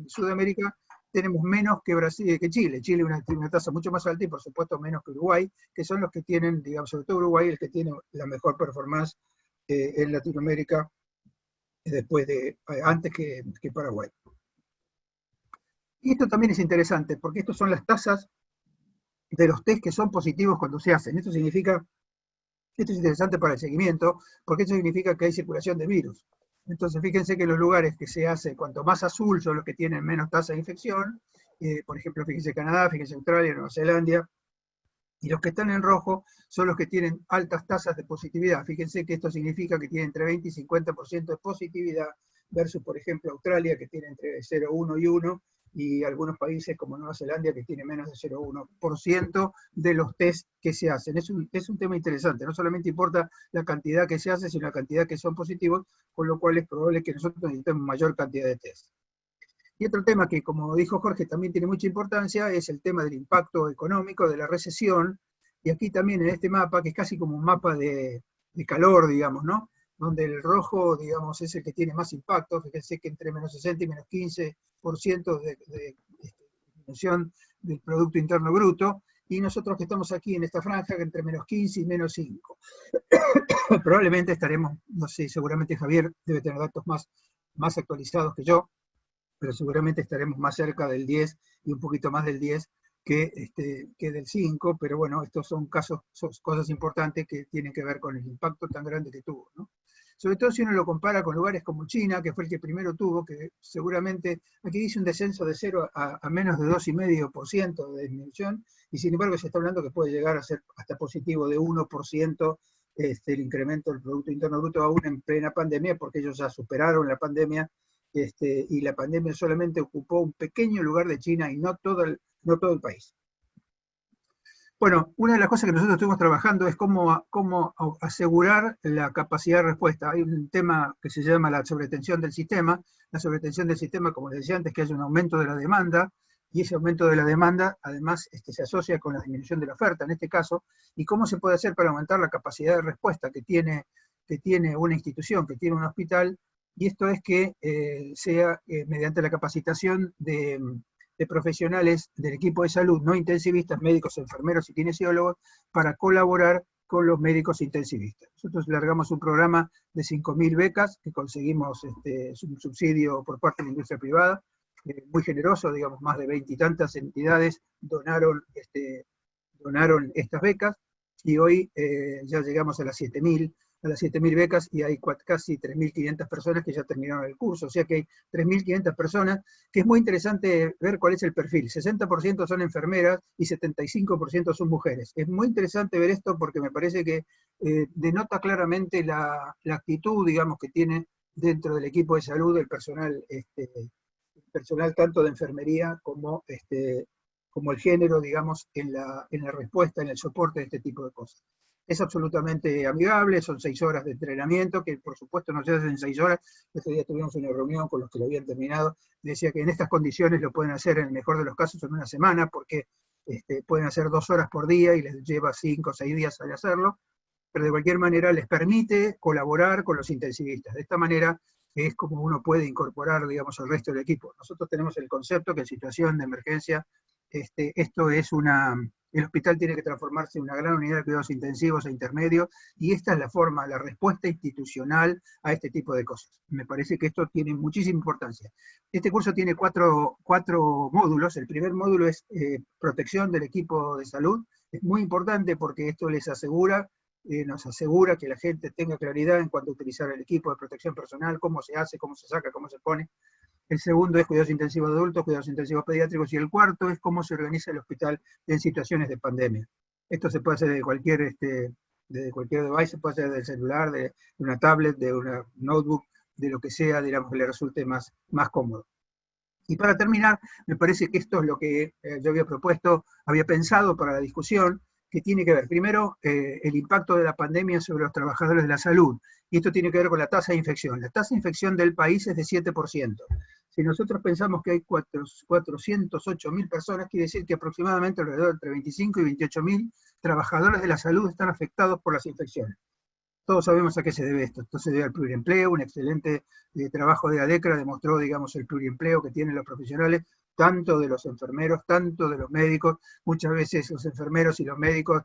Sudamérica tenemos menos que Brasil, que Chile. Chile tiene una tasa mucho más alta, y por supuesto menos que Uruguay, que son los que tienen, digamos, sobre todo Uruguay, el que tiene la mejor performance en Latinoamérica, antes que Paraguay. Y esto también es interesante, porque estos son las tasas de los test que son positivos cuando se hacen. Esto es interesante para el seguimiento, porque esto significa que hay circulación de virus. Entonces, fíjense que los lugares que se hace, cuanto más azul, son los que tienen menos tasa de infección. Por ejemplo, fíjense Canadá, fíjense Australia, Nueva Zelanda. Y los que están en rojo son los que tienen altas tasas de positividad. Fíjense que esto significa que tiene entre 20 y 50% de positividad, versus, por ejemplo, Australia, que tiene entre 0,1 y 1, y algunos países como Nueva Zelanda, que tiene menos de 0,1% de los test que se hacen. Es un tema interesante. No solamente importa la cantidad que se hace, sino la cantidad que son positivos, con lo cual es probable que nosotros necesitemos mayor cantidad de test. Y otro tema que, como dijo Jorge, también tiene mucha importancia, es el tema del impacto económico de la recesión. Y aquí también en este mapa, que es casi como un mapa de calor, digamos, ¿no? Donde el rojo, digamos, es el que tiene más impacto. Fíjense que entre menos 60 y menos 15% de disminución del Producto Interno Bruto, y nosotros que estamos aquí en esta franja, que entre menos 15 y menos 5. Probablemente estaremos, no sé, seguramente Javier debe tener datos más actualizados que yo, pero seguramente estaremos más cerca del 10 y un poquito más del 10 que del 5, pero bueno, estos son cosas importantes que tienen que ver con el impacto tan grande que tuvo, ¿no? Sobre todo si uno lo compara con lugares como China, que fue el que primero tuvo, que seguramente, aquí dice un descenso de 0 a menos de 2,5% de disminución, y sin embargo se está hablando que puede llegar a ser hasta positivo de 1% el incremento del Producto Interno Bruto, aún en plena pandemia, porque ellos ya superaron la pandemia, y la pandemia solamente ocupó un pequeño lugar de China y no todo el país. Bueno, una de las cosas que nosotros estuvimos trabajando es cómo asegurar la capacidad de respuesta. Hay un tema que se llama la sobretensión del sistema. La sobretensión del sistema, como les decía antes, que hay un aumento de la demanda, y ese aumento de la demanda además se asocia con la disminución de la oferta en este caso. ¿Y cómo se puede hacer para aumentar la capacidad de respuesta que tiene una institución, que tiene un hospital? Y esto es que sea mediante la capacitación de profesionales del equipo de salud, no intensivistas, médicos, enfermeros y kinesiólogos, para colaborar con los médicos intensivistas. Nosotros largamos un programa de 5.000 becas que conseguimos un subsidio por parte de la industria privada, muy generoso, digamos, más de 20 y tantas entidades donaron estas becas, y hoy ya llegamos a las 7.000 becas, y hay casi 3.500 personas que ya terminaron el curso. O sea que hay 3.500 personas, que es muy interesante ver cuál es el perfil. 60% son enfermeras y 75% son mujeres. Es muy interesante ver esto porque me parece que denota claramente la actitud, digamos, que tiene dentro del equipo de salud el personal tanto de enfermería como el género, digamos, en la respuesta, en el soporte de este tipo de cosas. Es absolutamente amigable, son 6 horas de entrenamiento, que por supuesto no se hacen en 6 horas. Este día tuvimos una reunión con los que lo habían terminado, decía que en estas condiciones lo pueden hacer en el mejor de los casos en una semana, porque pueden hacer 2 horas por día y les lleva 5 o 6 días al hacerlo, pero de cualquier manera les permite colaborar con los intensivistas. De esta manera es como uno puede incorporar, digamos, al resto del equipo. Nosotros tenemos el concepto que en situación de emergencia, esto es el hospital tiene que transformarse en una gran unidad de cuidados intensivos e intermedios, y esta es la forma, la respuesta institucional a este tipo de cosas. Me parece que esto tiene muchísima importancia. Este curso tiene cuatro módulos. El primer módulo es protección del equipo de salud. Es muy importante porque esto les asegura, nos asegura que la gente tenga claridad en cuanto a utilizar el equipo de protección personal, cómo se hace, cómo se saca, cómo se pone. El segundo es cuidados intensivos de adultos, cuidados intensivos pediátricos, y el cuarto es cómo se organiza el hospital en situaciones de pandemia. Esto se puede hacer de cualquier device, se puede hacer del celular, de una tablet, de una notebook, de lo que sea, digamos, que le resulte más cómodo. Y para terminar, me parece que esto es lo que yo había propuesto, había pensado para la discusión, que tiene que ver, primero, el impacto de la pandemia sobre los trabajadores de la salud. Y esto tiene que ver con la tasa de infección. La tasa de infección del país es de 7%. Si nosotros pensamos que hay 408.000 personas, quiere decir que aproximadamente alrededor entre 25 y 28.000 trabajadores de la salud están afectados por las infecciones. Todos sabemos a qué se debe esto. Esto se debe al pluriempleo. Un excelente trabajo de ADECRA demostró, digamos, el pluriempleo que tienen los profesionales, tanto de los enfermeros, tanto de los médicos. Muchas veces los enfermeros y los médicos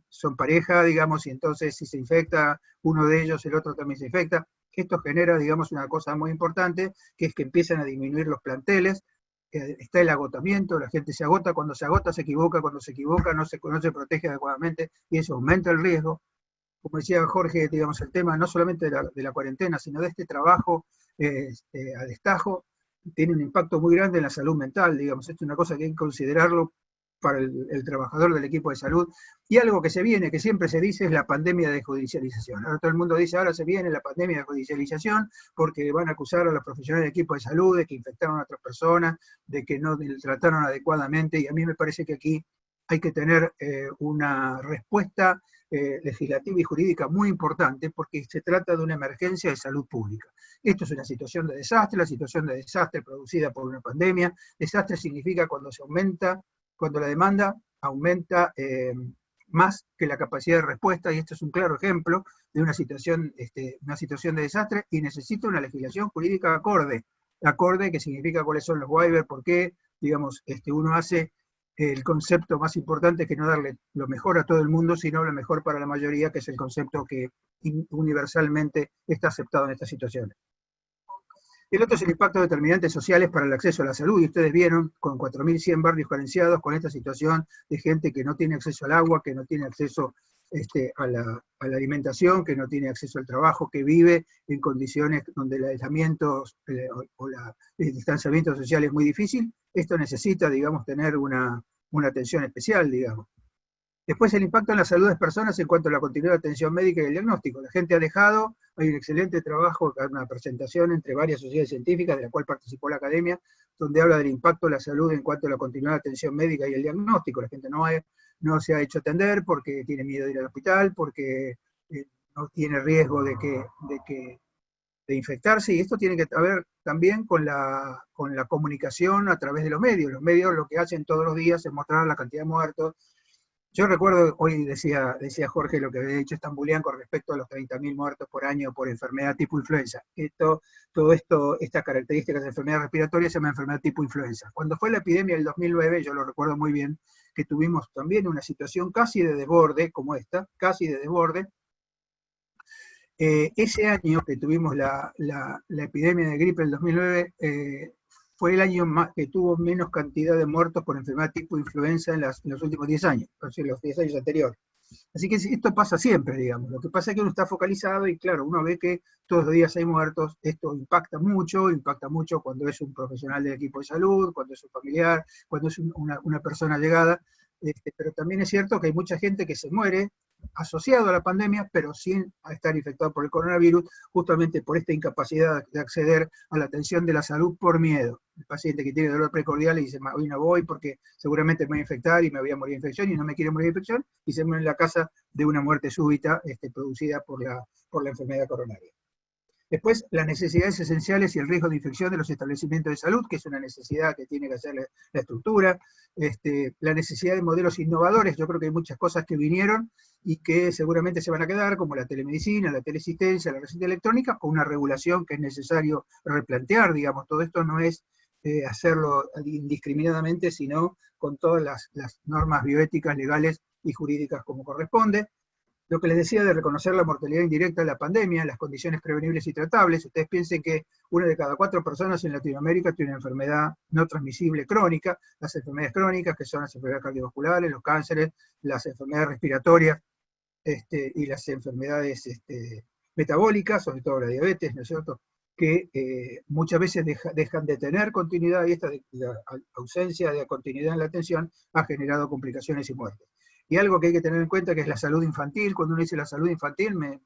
son pareja, digamos, y entonces si se infecta uno de ellos, el otro también se infecta. Esto genera, digamos, una cosa muy importante, que es que empiezan a disminuir los planteles, está el agotamiento, la gente se agota, cuando se agota se equivoca, cuando se equivoca no se protege adecuadamente, y eso aumenta el riesgo. Como decía Jorge, digamos, el tema no solamente de la cuarentena, sino de este trabajo a destajo, tiene un impacto muy grande en la salud mental, digamos. Esto es una cosa que hay que considerarlo para el trabajador del equipo de salud. Y algo que se viene, que siempre se dice, es la pandemia de judicialización. Ahora todo el mundo dice, ahora se viene la pandemia de judicialización, porque van a acusar a los profesionales del equipo de salud de que infectaron a otras personas, de que no trataron adecuadamente, y a mí me parece que aquí hay que tener una respuesta legislativa y jurídica muy importante, porque se trata de una emergencia de salud pública. Esto es una situación de desastre, la situación de desastre producida por una pandemia. Desastre significa cuando la demanda aumenta más que la capacidad de respuesta, y esto es un claro ejemplo de una situación de desastre, y necesita una legislación jurídica acorde, que significa cuáles son los waivers, por qué, digamos, uno hace el concepto más importante, que no darle lo mejor a todo el mundo, sino lo mejor para la mayoría, que es el concepto que universalmente está aceptado en estas situaciones. El otro es el impacto de determinantes sociales para el acceso a la salud, y ustedes vieron con 4.100 barrios carenciados, con esta situación de gente que no tiene acceso al agua, que no tiene acceso a la alimentación, que no tiene acceso al trabajo, que vive en condiciones donde el aislamiento o el distanciamiento social es muy difícil. Esto necesita, digamos, tener una atención especial, digamos. Después el impacto en la salud de las personas en cuanto a la continuidad de atención médica y el diagnóstico. La gente ha dejado, hay un excelente trabajo, una presentación entre varias sociedades científicas, de la cual participó la academia, donde habla del impacto de la salud en cuanto a la continuidad de atención médica y el diagnóstico. La gente no se ha hecho atender porque tiene miedo de ir al hospital, porque no tiene riesgo de infectarse, y esto tiene que ver también con la comunicación a través de los medios. Los medios lo que hacen todos los días es mostrar la cantidad de muertos. Yo recuerdo, hoy decía Jorge lo que había dicho Stambulian con respecto a los 30.000 muertos por año por enfermedad tipo influenza. Estas características de enfermedad respiratoria se llama enfermedad tipo influenza. Cuando fue la epidemia del 2009, yo lo recuerdo muy bien, que tuvimos también una situación casi de desborde, como esta, casi de desborde. Ese año que tuvimos la epidemia de gripe del 2009, fue el año que tuvo menos cantidad de muertos por enfermedad tipo influenza en los últimos 10 años, es decir, los 10 años anteriores. Así que esto pasa siempre, digamos. Lo que pasa es que uno está focalizado y claro, uno ve que todos los días hay muertos. Esto impacta mucho cuando es un profesional del equipo de salud, cuando es un familiar, cuando es una persona allegada. Pero también es cierto que hay mucha gente que se muere asociado a la pandemia, pero sin estar infectado por el coronavirus, justamente por esta incapacidad de acceder a la atención de la salud por miedo. El paciente que tiene dolor precordial y dice, hoy no voy porque seguramente me voy a infectar y me voy a morir de infección y no me quiere morir de infección, y se muere en la casa de una muerte súbita producida por la enfermedad coronaria. Después, las necesidades esenciales y el riesgo de infección de los establecimientos de salud, que es una necesidad que tiene que hacer la estructura. La necesidad de modelos innovadores, yo creo que hay muchas cosas que vinieron y que seguramente se van a quedar, como la telemedicina, la teleasistencia, la receta electrónica, o una regulación que es necesario replantear, digamos, todo esto no es hacerlo indiscriminadamente, sino con todas las normas bioéticas, legales y jurídicas como corresponde. Lo que les decía de reconocer la mortalidad indirecta de la pandemia, las condiciones prevenibles y tratables. Ustedes piensen que 1 de cada 4 personas en Latinoamérica tiene una enfermedad no transmisible crónica, las enfermedades crónicas, que son las enfermedades cardiovasculares, los cánceres, las enfermedades respiratorias y las enfermedades metabólicas, sobre todo la diabetes, ¿no es cierto?, que muchas veces dejan de tener continuidad, y la ausencia de continuidad en la atención ha generado complicaciones y muertes. Y algo que hay que tener en cuenta, que es la salud infantil. Cuando uno dice la salud infantil, me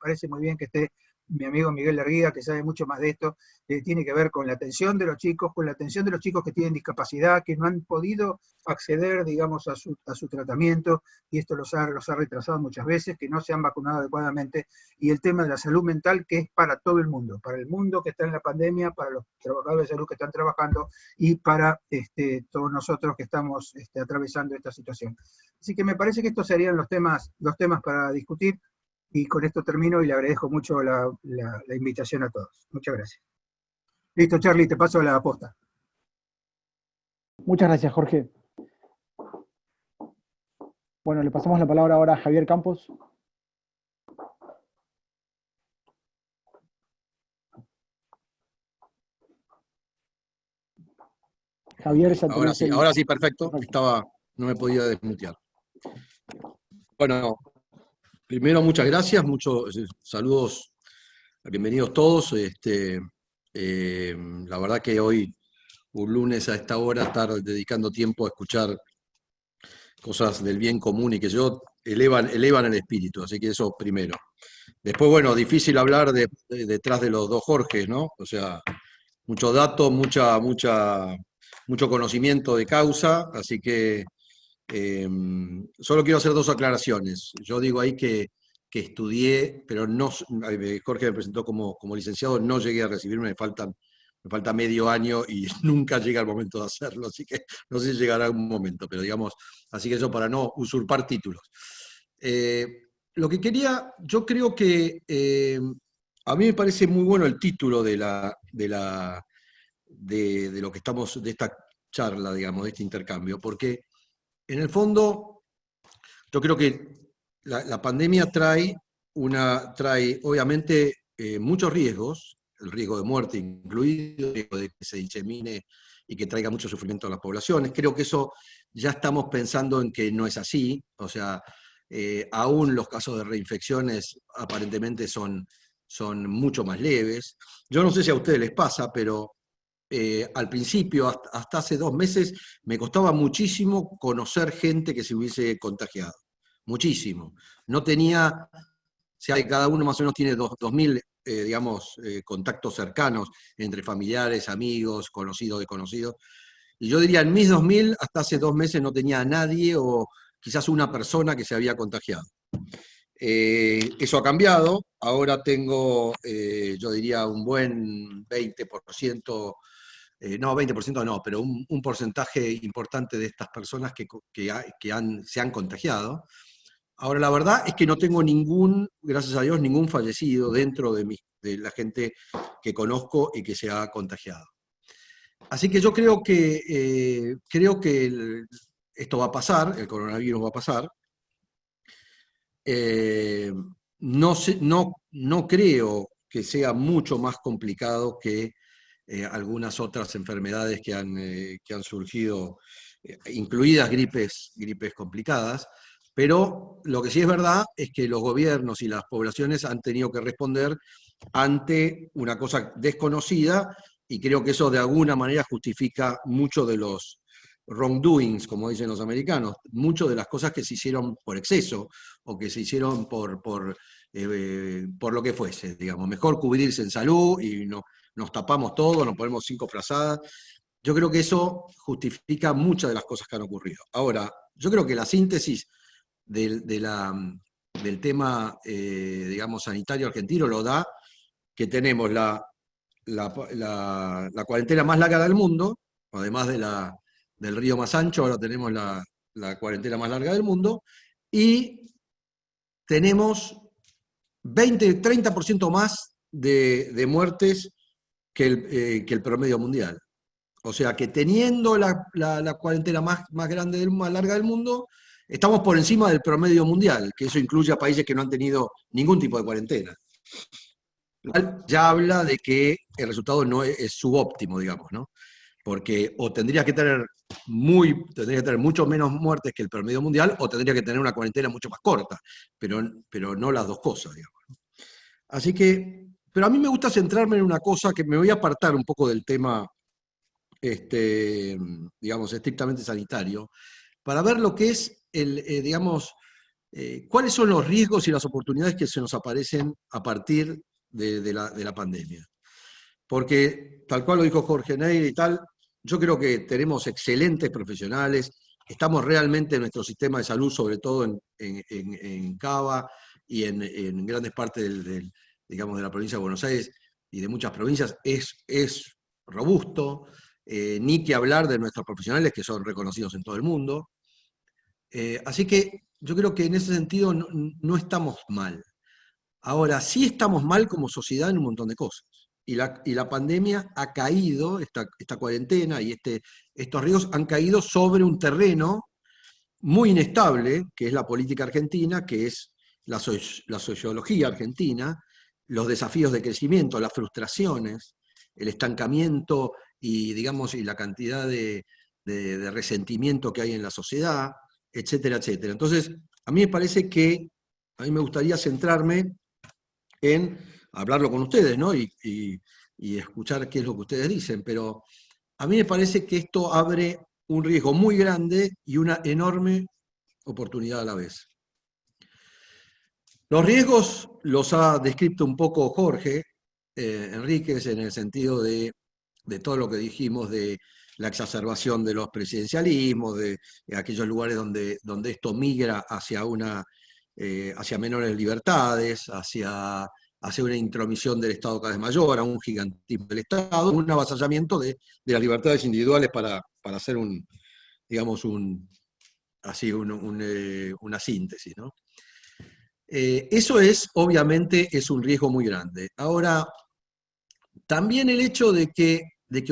parece muy bien que esté mi amigo Miguel Larguía, que sabe mucho más de esto, tiene que ver con la atención de los chicos, con la atención de los chicos que tienen discapacidad, que no han podido acceder, digamos, a su tratamiento, y esto los ha retrasado muchas veces, que no se han vacunado adecuadamente, y el tema de la salud mental, que es para todo el mundo que está en la pandemia, para los trabajadores de salud que están trabajando, y para todos nosotros que estamos atravesando esta situación. Así que me parece que estos serían los temas para discutir. Y con esto termino y le agradezco mucho la invitación a todos. Muchas gracias. Listo, Charlie, te paso la posta. Muchas gracias, Jorge. Bueno, le pasamos la palabra ahora a Javier Campos. Javier, ya ahora sí, perfecto. No me podía desmutear. Bueno, primero, muchas gracias, muchos saludos, bienvenidos todos. La verdad que hoy, un lunes a esta hora, estar dedicando tiempo a escuchar cosas del bien común y que elevan el espíritu, así que eso primero. Después, bueno, difícil hablar detrás de los dos Jorges, ¿no? O sea, mucho dato, mucho conocimiento de causa, así que solo quiero hacer 2 aclaraciones. Yo digo ahí que estudié, pero no, Jorge me presentó como licenciado, no llegué a recibirme, me falta medio año y nunca llega el momento de hacerlo, así que no sé si llegará un momento, pero digamos, así que eso para no usurpar títulos. Lo que quería, yo creo que a mí me parece muy bueno el título de lo que estamos, de esta charla, digamos, de este intercambio, porque en el fondo yo creo que la pandemia trae obviamente muchos riesgos, el riesgo de muerte incluido, el riesgo de que se disemine y que traiga mucho sufrimiento a las poblaciones. Creo que eso ya estamos pensando en que no es así, o sea, aún los casos de reinfecciones aparentemente son mucho más leves. Yo no sé si a ustedes les pasa, pero al principio, hasta hace 2 meses, me costaba muchísimo conocer gente que se hubiese contagiado. Muchísimo. No tenía, o sea, cada uno más o menos tiene 2.000, digamos, contactos cercanos entre familiares, amigos, conocidos, desconocidos. Y yo diría, en mis 2.000, hasta hace 2 meses no tenía a nadie o quizás una persona que se había contagiado. Eso ha cambiado. Ahora tengo, yo diría, un buen 20%, no, 20% no, pero un porcentaje importante de estas personas que se han contagiado. Ahora, la verdad es que no tengo gracias a Dios, ningún fallecido dentro de la gente que conozco y que se ha contagiado. Así que yo creo que esto va a pasar, el coronavirus va a pasar. No creo que sea mucho más complicado que algunas otras enfermedades que han surgido, incluidas gripes complicadas, pero lo que sí es verdad es que los gobiernos y las poblaciones han tenido que responder ante una cosa desconocida, y creo que eso de alguna manera justifica mucho de los wrongdoings, como dicen los americanos, muchas de las cosas que se hicieron por exceso o que se hicieron por lo que fuese, digamos. Mejor cubrirse en salud y nos tapamos todo, nos ponemos 5 frazadas. Yo creo que eso justifica muchas de las cosas que han ocurrido. Ahora, yo creo que la síntesis del tema, digamos, sanitario argentino lo da que tenemos la cuarentena más larga del mundo, además del río más ancho, ahora tenemos la cuarentena más larga del mundo, y tenemos 30% más de muertes que el promedio mundial. O sea que teniendo la cuarentena más grande, más larga del mundo, estamos por encima del promedio mundial, que eso incluye a países que no han tenido ningún tipo de cuarentena. Lo cual ya habla de que el resultado no es subóptimo, digamos, ¿no? Porque o tendría que tener mucho menos muertes que el promedio mundial, o tendría que tener una cuarentena mucho más corta, pero no las dos cosas, digamos, ¿no? Así que, pero a mí me gusta centrarme en una cosa que me voy a apartar un poco del tema, digamos, estrictamente sanitario, para ver lo que es, digamos, cuáles son los riesgos y las oportunidades que se nos aparecen a partir de la pandemia. Porque, tal cual lo dijo Jorge Neyre y tal, yo creo que tenemos excelentes profesionales, estamos realmente en nuestro sistema de salud, sobre todo en Cava y en grandes partes digamos, de la provincia de Buenos Aires y de muchas provincias, es robusto, ni que hablar de nuestros profesionales que son reconocidos en todo el mundo. Así que yo creo que en ese sentido no estamos mal. Ahora, sí estamos mal como sociedad en un montón de cosas. Y la pandemia ha caído, esta cuarentena y estos riesgos han caído sobre un terreno muy inestable, que es la política argentina, que es la sociología argentina, los desafíos de crecimiento, las frustraciones, el estancamiento y, digamos, y la cantidad de resentimiento que hay en la sociedad, etcétera, etcétera. Entonces, a mí me parece que, a mí me gustaría centrarme en hablarlo con ustedes, ¿no? Y escuchar qué es lo que ustedes dicen, pero a mí me parece que esto abre un riesgo muy grande y una enorme oportunidad a la vez. Los riesgos los ha descrito un poco Jorge Enríquez en el sentido de todo lo que dijimos de la exacerbación de los presidencialismos, de aquellos lugares donde esto migra hacia menores libertades, hacia una intromisión del Estado cada vez mayor, a un gigantismo del Estado, un avasallamiento de las libertades individuales para hacer una síntesis, ¿no? Eso obviamente, es un riesgo muy grande. Ahora, también el hecho de que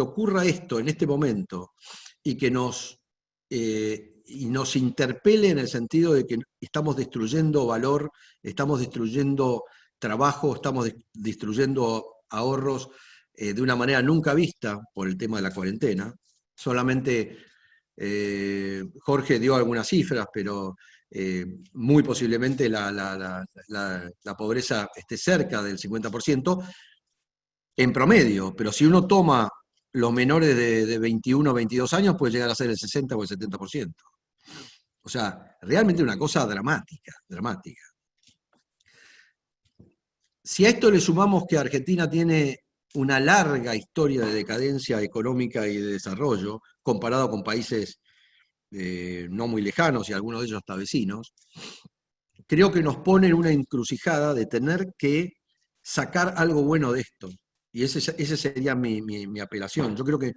ocurra esto en este momento y que nos interpele en el sentido de que estamos destruyendo valor, estamos destruyendo trabajo, estamos destruyendo ahorros de una manera nunca vista por el tema de la cuarentena. Solamente Jorge dio algunas cifras, pero muy posiblemente la pobreza esté cerca del 50% en promedio, pero si uno toma los menores de 21 o 22 años, puede llegar a ser el 60 o el 70%. O sea, realmente una cosa dramática, dramática. Si a esto le sumamos que Argentina tiene una larga historia de decadencia económica y de desarrollo, comparado con países no muy lejanos y algunos de ellos hasta vecinos, creo que nos pone en una encrucijada de tener que sacar algo bueno de esto. Y ese sería mi apelación. Yo creo que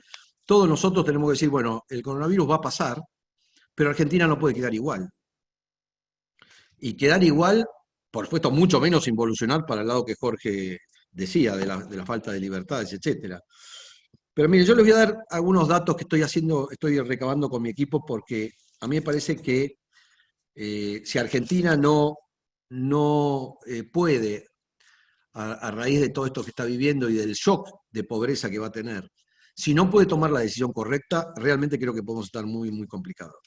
todos nosotros tenemos que decir, bueno, el coronavirus va a pasar, pero Argentina no puede quedar igual. Y quedar igual, por supuesto, mucho menos involucionar para el lado que Jorge decía, de la falta de libertades, etc. Pero mire, yo les voy a dar algunos datos que estoy recabando con mi equipo, porque a mí me parece que si Argentina no puede, a raíz de todo esto que está viviendo y del shock de pobreza que va a tener, si no puede tomar la decisión correcta, realmente creo que podemos estar muy, muy complicados.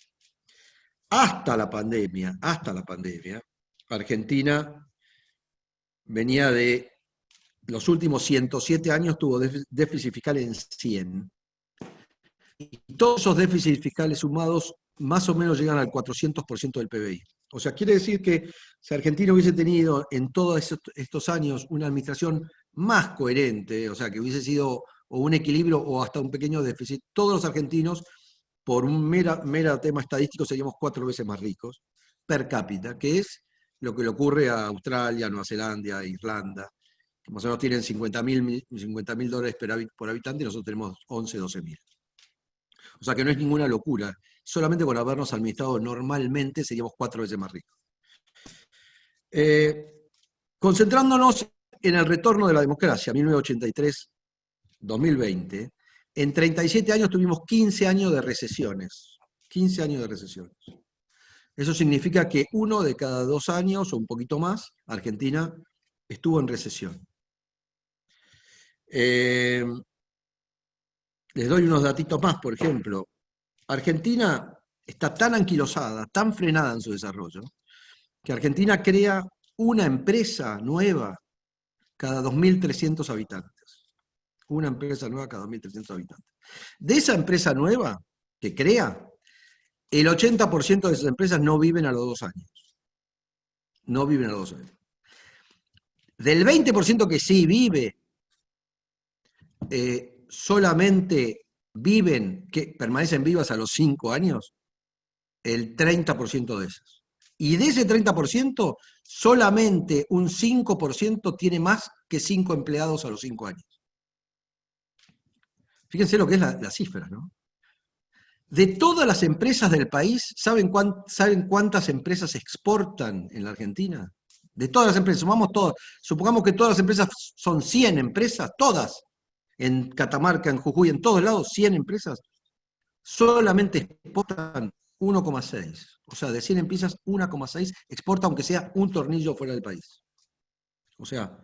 Hasta la pandemia, Argentina venía de los últimos 107 años, tuvo déficit fiscal en 100. Y todos esos déficits fiscales sumados más o menos llegan al 400% del PBI. O sea, quiere decir que si Argentina hubiese tenido en todos estos años una administración más coherente, o sea, que hubiese sido o un equilibrio o hasta un pequeño déficit, todos los argentinos, por un mera tema estadístico, seríamos 4 veces más ricos per cápita, que es lo que le ocurre a Australia, Nueva Zelanda, Irlanda, que más o menos tienen 50.000 dólares por habitante y nosotros tenemos 11, 12.000. O sea que no es ninguna locura. Solamente con habernos administrado normalmente seríamos 4 veces más ricos. Concentrándonos en el retorno de la democracia, 1983-2020, en 37 años tuvimos 15 años de recesiones. 15 años de recesiones. Eso significa que 1 de cada 2 años, o un poquito más, Argentina estuvo en recesión. Les doy unos datitos más, por ejemplo. Argentina está tan anquilosada, tan frenada en su desarrollo, que Argentina crea una empresa nueva cada 2.300 habitantes. Una empresa nueva cada 2.300 habitantes. De esa empresa nueva que crea, el 80% de esas empresas no viven a los 2 años. No viven a los 2 años. Del 20% que sí vive, solamente permanecen vivas a los 5 años, el 30% de esas. Y de ese 30%, solamente un 5% tiene más que 5 empleados a los 5 años. Fíjense lo que es la cifra, ¿no? De todas las empresas del país, ¿saben cuántas empresas exportan en la Argentina? De todas las empresas, sumamos todas. Supongamos que todas las empresas son 100 empresas, todas. En Catamarca, en Jujuy, en todos lados, 100 empresas. Solamente exportan 1,6. O sea, de 100 empresas, 1,6 exporta aunque sea un tornillo fuera del país. O sea,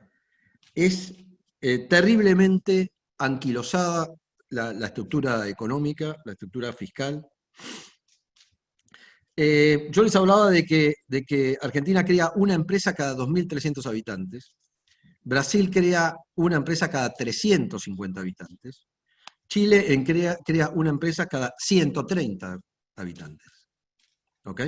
es terriblemente anquilosada la estructura económica, la estructura fiscal. Yo les hablaba de que Argentina crea una empresa cada 2.300 habitantes. Brasil crea una empresa cada 350 habitantes. Chile crea una empresa cada 130 habitantes. ¿Ok?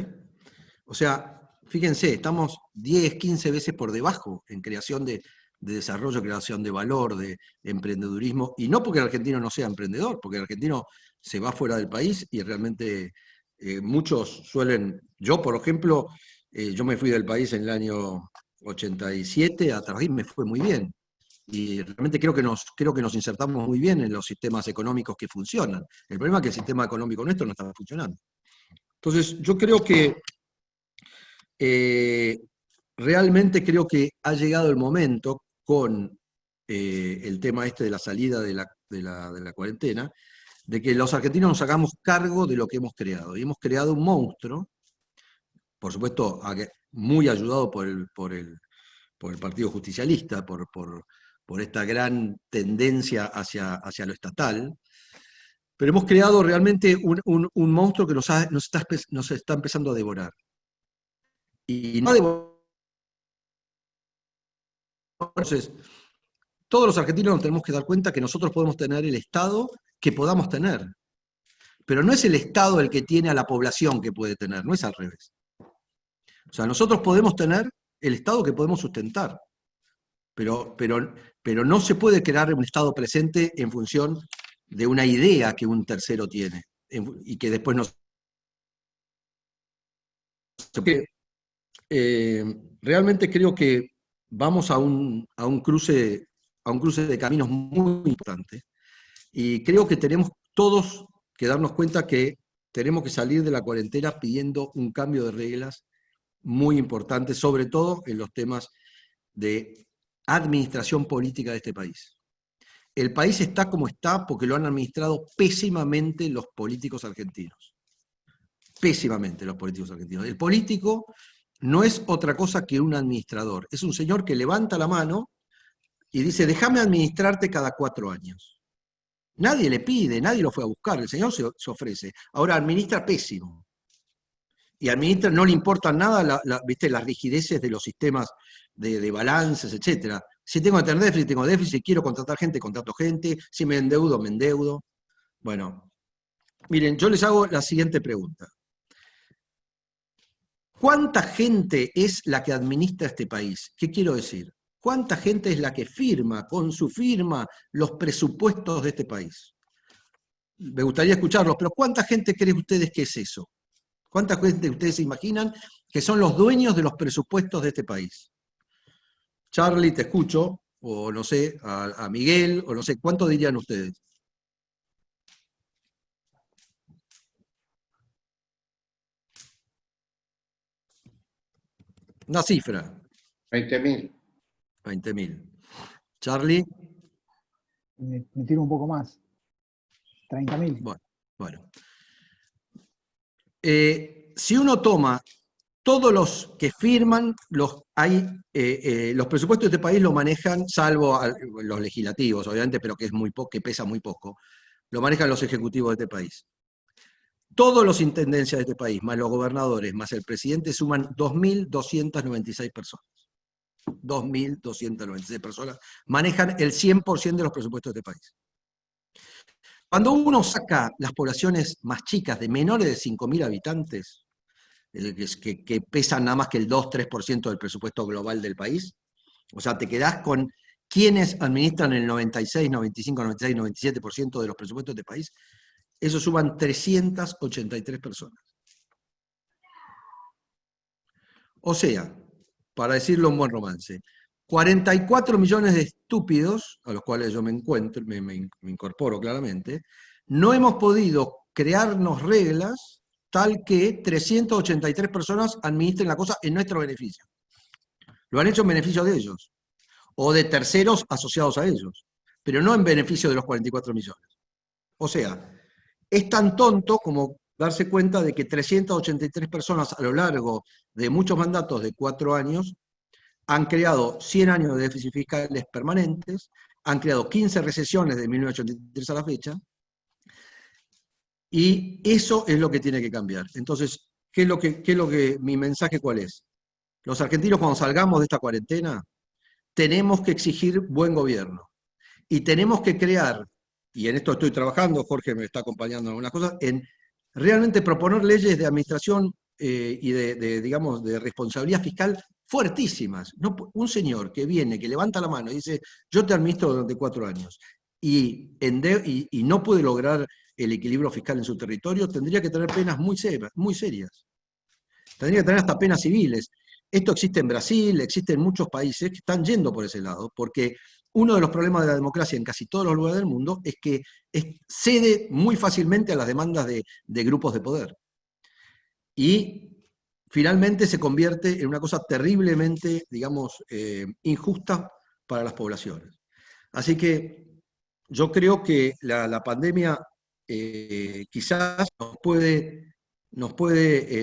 O sea, fíjense, estamos 10, 15 veces por debajo en creación de desarrollo, creación de valor, de emprendedurismo, y no porque el argentino no sea emprendedor, porque el argentino se va fuera del país y realmente muchos suelen, yo por ejemplo, yo me fui del país en el año 87, a Tardín me fue muy bien, y realmente creo que nos insertamos muy bien en los sistemas económicos que funcionan. El problema es que el sistema económico nuestro no está funcionando. Entonces, yo creo que realmente creo que ha llegado el momento con el tema este de la salida de la cuarentena, de que los argentinos nos hagamos cargo de lo que hemos creado. Y hemos creado un monstruo, por supuesto, muy ayudado por el Partido Justicialista, por esta gran tendencia hacia lo estatal, pero hemos creado realmente un monstruo que nos está empezando a devorar. Y no devorar. Entonces, todos los argentinos nos tenemos que dar cuenta que nosotros podemos tener el Estado que podamos tener. Pero no es el Estado el que tiene a la población que puede tener, no es al revés. O sea, nosotros podemos tener el Estado que podemos sustentar, pero no se puede crear un Estado presente en función de una idea que un tercero tiene y que después nos... Realmente creo que vamos a un cruce de caminos muy importante y creo que tenemos todos que darnos cuenta que tenemos que salir de la cuarentena pidiendo un cambio de reglas muy importante, sobre todo en los temas de administración política de este país. El país está como está porque lo han administrado pésimamente los políticos argentinos. Pésimamente los políticos argentinos. El político no es otra cosa que un administrador. Es un señor que levanta la mano y dice, déjame administrarte cada 4 años. Nadie le pide, nadie lo fue a buscar, el señor se ofrece. Ahora administra pésimo. Y administra, no le importan nada ¿viste? Las rigideces de los sistemas de balances, etc. Si tengo que tener déficit, tengo déficit. Si quiero contratar gente, contrato gente. Si me endeudo, me endeudo. Bueno, Miren, yo les hago la siguiente pregunta. ¿Cuánta gente es la que administra este país? ¿Qué quiero decir? ¿Cuánta gente es la que firma, con su firma, los presupuestos de este país? Me gustaría escucharlos, pero ¿cuánta gente creen ustedes que es eso? ¿Cuánta gente ustedes se imaginan que son los dueños de los presupuestos de este país? Charlie, te escucho, o no sé, a Miguel, o no sé, ¿cuánto dirían ustedes? Una cifra. 20.000. 20.000. Charlie. Me tiro un poco más. 30.000. Bueno. Si uno toma todos los que firman, los presupuestos de este país lo manejan, salvo los legislativos, obviamente, pero que es muy poco, que pesa muy poco, lo manejan los ejecutivos de este país. Todos los intendencias de este país, más los gobernadores, más el presidente, suman 2.296 personas. 2.296 personas manejan el 100% de los presupuestos de este país. Cuando uno saca las poblaciones más chicas, de menores de 5.000 habitantes, que pesan nada más que el 2-3% del presupuesto global del país, o sea, te quedás con quienes administran el 96, 95, 96, 97% de los presupuestos de este país, eso suman 383 personas. O sea, para decirlo en buen romance, 44 millones de estúpidos, a los cuales yo me incorporo claramente, no hemos podido crearnos reglas tal que 383 personas administren la cosa en nuestro beneficio. Lo han hecho en beneficio de ellos, o de terceros asociados a ellos, pero no en beneficio de los 44 millones. O sea, es tan tonto como darse cuenta de que 383 personas a lo largo de muchos mandatos de 4 años han creado 100 años de déficit fiscales permanentes, han creado 15 recesiones de 1983 a la fecha, y eso es lo que tiene que cambiar. Entonces, ¿qué es lo que mi mensaje cuál es? Los argentinos, cuando salgamos de esta cuarentena, tenemos que exigir buen gobierno. Y tenemos que crear, y en esto estoy trabajando, Jorge me está acompañando en algunas cosas, en realmente proponer leyes de administración y digamos, de responsabilidad fiscal fuertísimas. No, un señor que viene, que levanta la mano y dice, yo te administro durante 4 años, y no puede lograr el equilibrio fiscal en su territorio, tendría que tener penas muy serias. Tendría que tener hasta penas civiles. Esto existe en Brasil, existe en muchos países que están yendo por ese lado, porque uno de los problemas de la democracia en casi todos los lugares del mundo es que cede muy fácilmente a las demandas de grupos de poder. Y finalmente se convierte en una cosa terriblemente, digamos, injusta para las poblaciones. Así que yo creo que la pandemia quizás nos puede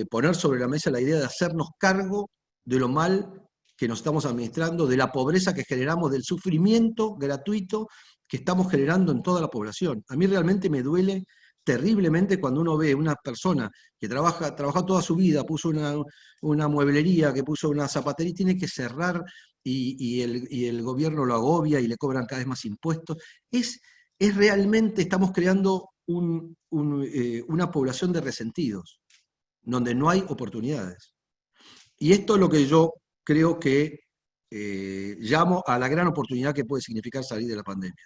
poner sobre la mesa la idea de hacernos cargo de lo mal que nos estamos administrando, de la pobreza que generamos, del sufrimiento gratuito que estamos generando en toda la población. A mí realmente me duele terriblemente cuando uno ve una persona que trabaja toda su vida, puso una mueblería, que puso una zapatería, y tiene que cerrar y el gobierno lo agobia y le cobran cada vez más impuestos. Es realmente, estamos creando una población de resentidos, donde no hay oportunidades. Y esto es lo que yo creo que llamo a la gran oportunidad que puede significar salir de la pandemia.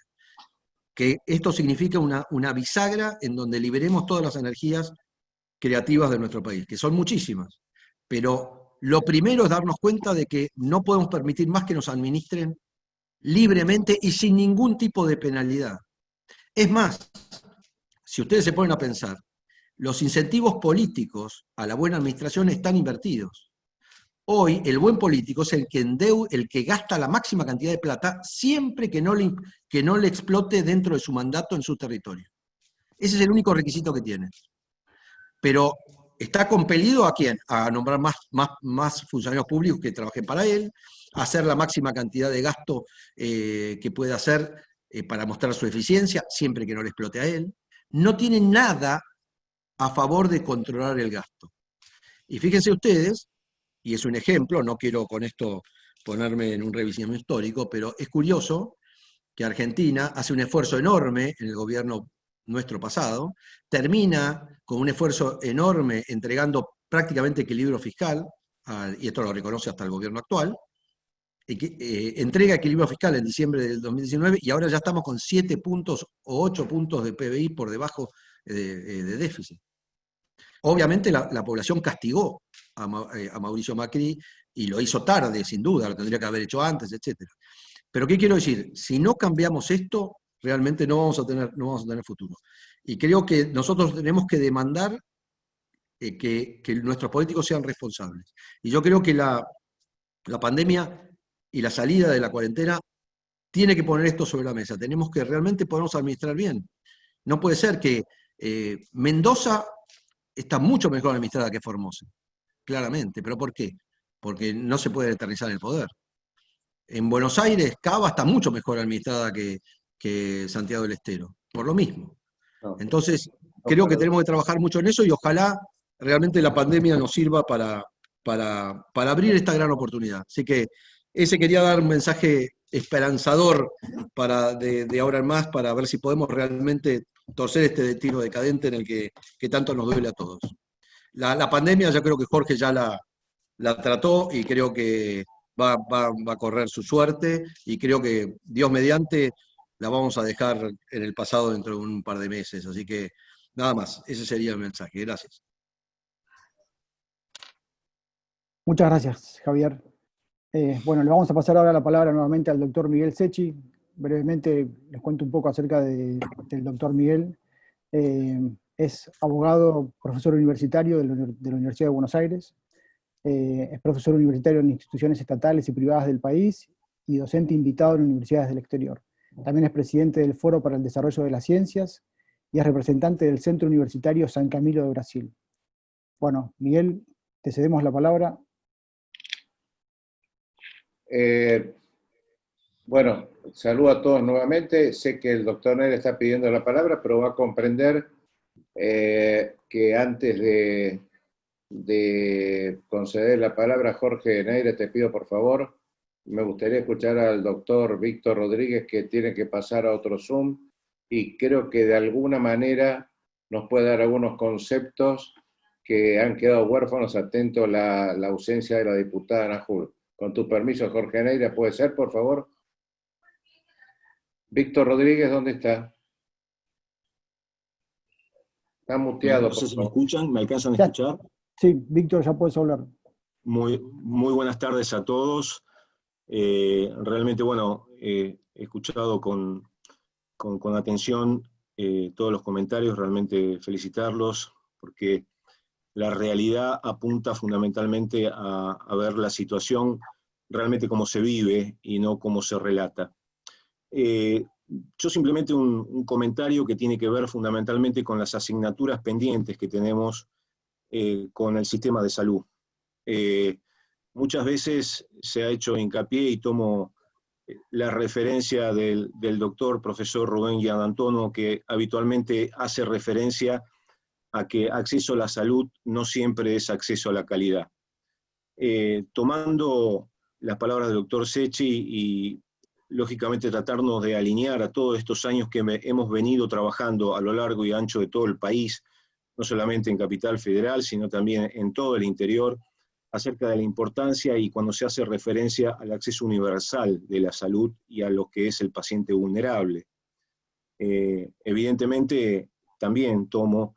Que esto significa una bisagra en donde liberemos todas las energías creativas de nuestro país, que son muchísimas. Pero lo primero es darnos cuenta de que no podemos permitir más que nos administren libremente y sin ningún tipo de penalidad. Es más, si ustedes se ponen a pensar, los incentivos políticos a la buena administración están invertidos. Hoy el buen político es el que gasta la máxima cantidad de plata siempre que no le explote dentro de su mandato en su territorio. Ese es el único requisito que tiene. Pero está compelido ¿a quién? A nombrar más funcionarios públicos que trabajen para él, a hacer la máxima cantidad de gasto que pueda hacer para mostrar su eficiencia, siempre que no le explote a él. No tiene nada a favor de controlar el gasto. Y fíjense ustedes, y es un ejemplo, no quiero con esto ponerme en un revisionismo histórico, pero es curioso que Argentina hace un esfuerzo enorme en el gobierno nuestro pasado, termina con un esfuerzo enorme entregando prácticamente equilibrio fiscal, y esto lo reconoce hasta el gobierno actual, entrega equilibrio fiscal en diciembre del 2019 y ahora ya estamos con 7 puntos o 8 puntos de PBI por debajo de déficit. Obviamente la población castigó a Mauricio Macri y lo hizo tarde, sin duda, lo tendría que haber hecho antes, etc. Pero ¿qué quiero decir? Si no cambiamos esto, realmente no vamos a tener futuro. Y creo que nosotros tenemos que demandar que nuestros políticos sean responsables. Y yo creo que la pandemia y la salida de la cuarentena tiene que poner esto sobre la mesa. Tenemos que realmente podernos administrar bien. No puede ser que Mendoza está mucho mejor administrada que Formosa, claramente. ¿Pero por qué? Porque no se puede eternizar el poder. En Buenos Aires, Cava está mucho mejor administrada que Santiago del Estero, por lo mismo. Entonces, creo que tenemos que trabajar mucho en eso y ojalá realmente la pandemia nos sirva para abrir esta gran oportunidad. Así que ese quería dar un mensaje esperanzador de ahora en más, para ver si podemos realmente torcer este destino decadente en el que tanto nos duele a todos. La pandemia ya creo que Jorge ya la trató y creo que va a correr su suerte, y creo que Dios mediante la vamos a dejar en el pasado dentro de un par de meses. Así que nada más, ese sería el mensaje. Gracias. Muchas gracias, Javier. Bueno, le vamos a pasar ahora la palabra nuevamente al doctor Miguel Secchi. Brevemente les cuento un poco acerca del doctor Miguel. Es abogado, profesor universitario de la Universidad de Buenos Aires. Es profesor universitario en instituciones estatales y privadas del país y docente invitado en universidades del exterior. También es presidente del Foro para el Desarrollo de las Ciencias y es representante del Centro Universitario San Camilo de Brasil. Bueno, Miguel, te cedemos la palabra. Bueno, saludo a todos nuevamente. Sé que el doctor Neira está pidiendo la palabra, pero va a comprender que antes de conceder la palabra a Jorge Neira, te pido por favor, me gustaría escuchar al doctor Víctor Rodríguez, que tiene que pasar a otro Zoom, y creo que de alguna manera nos puede dar algunos conceptos que han quedado huérfanos, atento a la ausencia de la diputada Najul. Con tu permiso, Jorge Neira, ¿puede ser, por favor? Víctor Rodríguez, ¿dónde está? Está muteado. No sé si me escuchan, ¿me alcanzan a escuchar? Sí, Víctor, ya puedes hablar. Muy buenas tardes a todos. Realmente, bueno, he escuchado con atención todos los comentarios, realmente felicitarlos, porque la realidad apunta fundamentalmente a ver la situación realmente como se vive y no como se relata. Yo simplemente un comentario que tiene que ver fundamentalmente con las asignaturas pendientes que tenemos con el sistema de salud. Muchas veces se ha hecho hincapié, y tomo la referencia del doctor profesor Rubén Gianantonio, que habitualmente hace referencia a que acceso a la salud no siempre es acceso a la calidad. Tomando las palabras del doctor Secchi y lógicamente tratarnos de alinear a todos estos años que hemos venido trabajando a lo largo y ancho de todo el país, no solamente en Capital Federal, sino también en todo el interior, acerca de la importancia y cuando se hace referencia al acceso universal de la salud y a lo que es el paciente vulnerable. Evidentemente, también tomo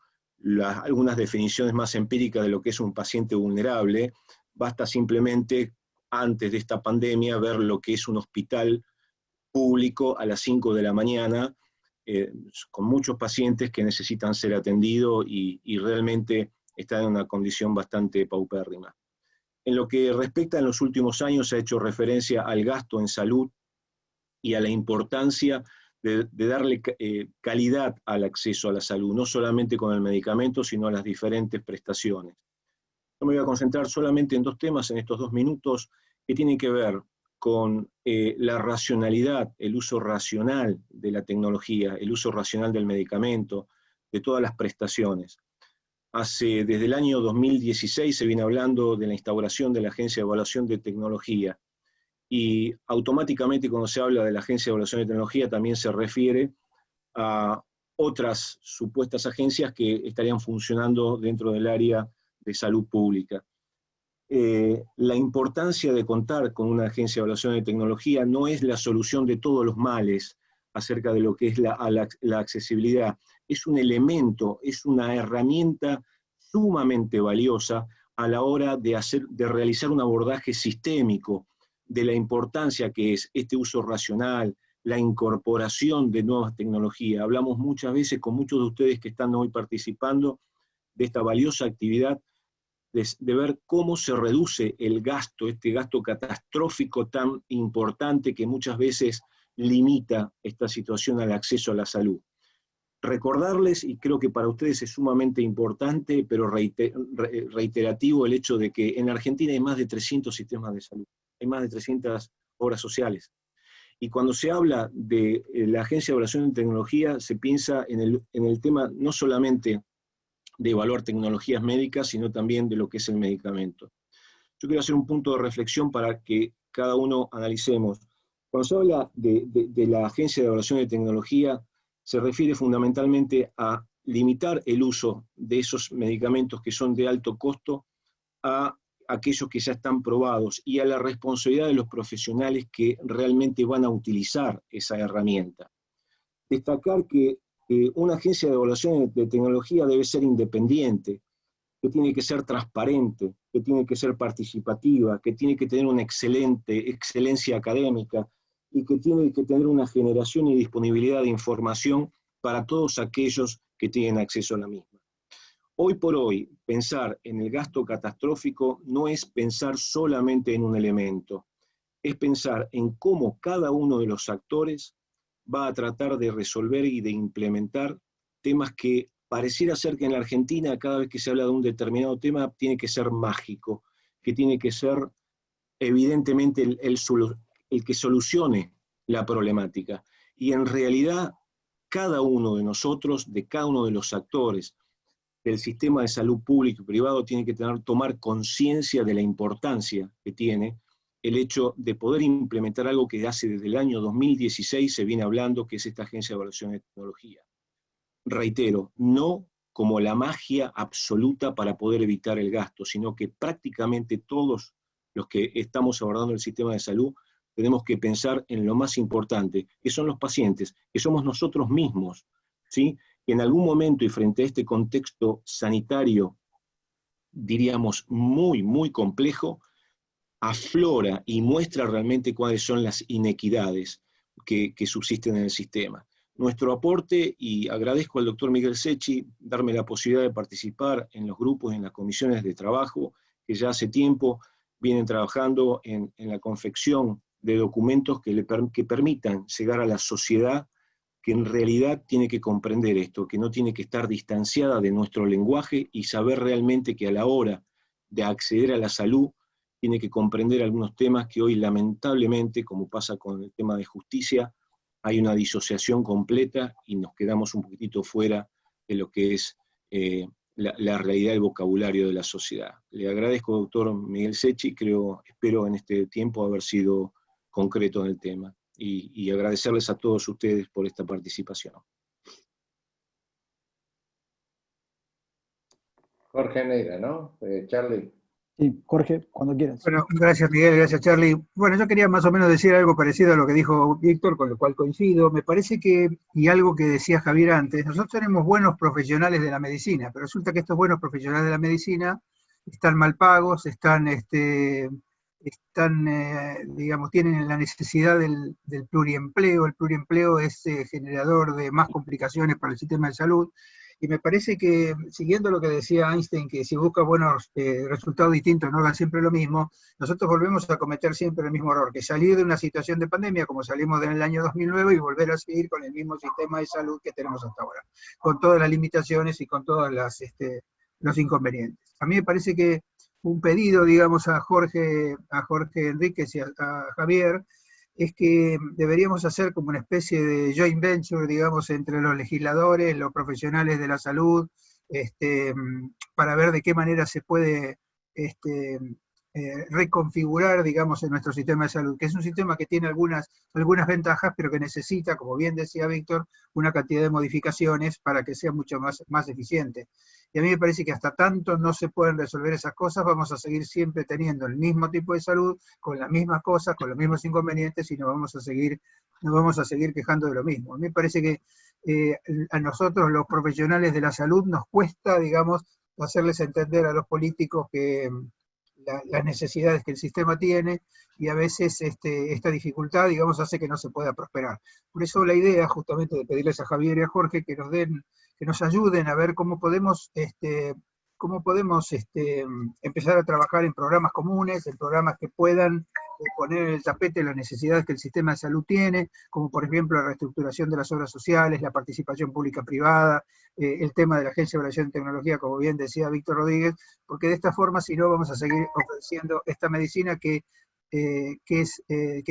algunas definiciones más empíricas de lo que es un paciente vulnerable. Basta simplemente, antes de esta pandemia, ver lo que es un hospital público a las 5 de la mañana, con muchos pacientes que necesitan ser atendidos y realmente están en una condición bastante paupérrima. En lo que respecta en los últimos años, se ha hecho referencia al gasto en salud y a la importancia de darle calidad al acceso a la salud, no solamente con el medicamento, sino a las diferentes prestaciones. Yo me voy a concentrar solamente en dos temas en estos 2 minutos, que tienen que ver con la racionalidad, el uso racional de la tecnología, el uso racional del medicamento, de todas las prestaciones. Desde el año 2016 se viene hablando de la instauración de la Agencia de Evaluación de Tecnología, y automáticamente cuando se habla de la Agencia de Evaluación de Tecnología también se refiere a otras supuestas agencias que estarían funcionando dentro del área de salud pública. La importancia de contar con una agencia de evaluación de tecnología no es la solución de todos los males acerca de lo que es la accesibilidad. Es un elemento, es una herramienta sumamente valiosa a la hora de realizar un abordaje sistémico de la importancia que es este uso racional, la incorporación de nuevas tecnologías. Hablamos muchas veces con muchos de ustedes que están hoy participando de esta valiosa actividad, de ver cómo se reduce el gasto, este gasto catastrófico tan importante que muchas veces limita esta situación al acceso a la salud. Recordarles, y creo que para ustedes es sumamente importante, pero reiterativo, el hecho de que en Argentina hay más de 300 sistemas de salud, hay más de 300 obras sociales. Y cuando se habla de la Agencia de Evaluación de Tecnología, se piensa en el tema no solamente de evaluar tecnologías médicas, sino también de lo que es el medicamento. Yo quiero hacer un punto de reflexión para que cada uno analicemos. Cuando se habla de la Agencia de Evaluación de Tecnología, se refiere fundamentalmente a limitar el uso de esos medicamentos que son de alto costo a aquellos que ya están probados y a la responsabilidad de los profesionales que realmente van a utilizar esa herramienta. Destacar que una agencia de evaluación de tecnología debe ser independiente, que tiene que ser transparente, que tiene que ser participativa, que tiene que tener una excelencia académica y que tiene que tener una generación y disponibilidad de información para todos aquellos que tienen acceso a la misma. Hoy por hoy, pensar en el gasto catastrófico no es pensar solamente en un elemento, es pensar en cómo cada uno de los actores va a tratar de resolver y de implementar temas que pareciera ser que en la Argentina cada vez que se habla de un determinado tema tiene que ser mágico, que tiene que ser evidentemente el que solucione la problemática. Y en realidad cada uno de nosotros, de cada uno de los actores del sistema de salud público y privado tiene que tomar conciencia de la importancia que tiene el hecho de poder implementar algo que hace desde el año 2016 se viene hablando, que es esta Agencia de Evaluación de Tecnología. Reitero, no como la magia absoluta para poder evitar el gasto, sino que prácticamente todos los que estamos abordando el sistema de salud tenemos que pensar en lo más importante, que son los pacientes, que somos nosotros mismos, ¿sí? Que en algún momento y frente a este contexto sanitario, diríamos muy, muy complejo, aflora y muestra realmente cuáles son las inequidades que subsisten en el sistema. Nuestro aporte, y agradezco al doctor Miguel Secchi darme la posibilidad de participar en los grupos, en las comisiones de trabajo, que ya hace tiempo vienen trabajando en la confección de documentos que permitan llegar a la sociedad que en realidad tiene que comprender esto, que no tiene que estar distanciada de nuestro lenguaje y saber realmente que a la hora de acceder a la salud tiene que comprender algunos temas que hoy lamentablemente, como pasa con el tema de justicia, hay una disociación completa y nos quedamos un poquitito fuera de lo que es la realidad del vocabulario de la sociedad. Le agradezco, doctor Miguel Secchi, espero en este tiempo haber sido concreto en el tema, y agradecerles a todos ustedes por esta participación. Jorge Neira, ¿no? Charlie. Sí, Jorge, cuando quieras. Bueno, gracias Miguel, gracias Charlie. Bueno, yo quería más o menos decir algo parecido a lo que dijo Víctor, con lo cual coincido. Me parece que, y algo que decía Javier antes, nosotros tenemos buenos profesionales de la medicina, pero resulta que estos buenos profesionales de la medicina están mal pagos, digamos, tienen la necesidad del pluriempleo. El pluriempleo es generador de más complicaciones para el sistema de salud. Y me parece que, siguiendo lo que decía Einstein, que si busca buenos resultados distintos, no haga siempre lo mismo, nosotros volvemos a cometer siempre el mismo error, que salir de una situación de pandemia, como salimos en el año 2009, y volver a seguir con el mismo sistema de salud que tenemos hasta ahora, con todas las limitaciones y con todos los inconvenientes. A mí me parece que un pedido, digamos, a Jorge Enríquez y a Javier, es que deberíamos hacer como una especie de joint venture, digamos, entre los legisladores, los profesionales de la salud, para ver de qué manera se puede reconfigurar, digamos, en nuestro sistema de salud, que es un sistema que tiene algunas ventajas, pero que necesita, como bien decía Víctor, una cantidad de modificaciones para que sea mucho más eficiente. Y a mí me parece que hasta tanto no se pueden resolver esas cosas, vamos a seguir siempre teniendo el mismo tipo de salud, con las mismas cosas, con los mismos inconvenientes, y nos vamos a seguir quejando de lo mismo. A mí me parece que a nosotros, los profesionales de la salud, nos cuesta, digamos, hacerles entender a los políticos que las necesidades que el sistema tiene, y a veces esta dificultad, digamos, hace que no se pueda prosperar. Por eso la idea justamente de pedirles a Javier y a Jorge que nos ayuden a ver cómo podemos empezar a trabajar en programas comunes, en programas que puedan poner en el tapete las necesidades que el sistema de salud tiene, como por ejemplo la reestructuración de las obras sociales, la participación pública-privada, el tema de la Agencia de Evaluación de Tecnología, como bien decía Víctor Rodríguez, porque de esta forma, si no, vamos a seguir ofreciendo esta medicina que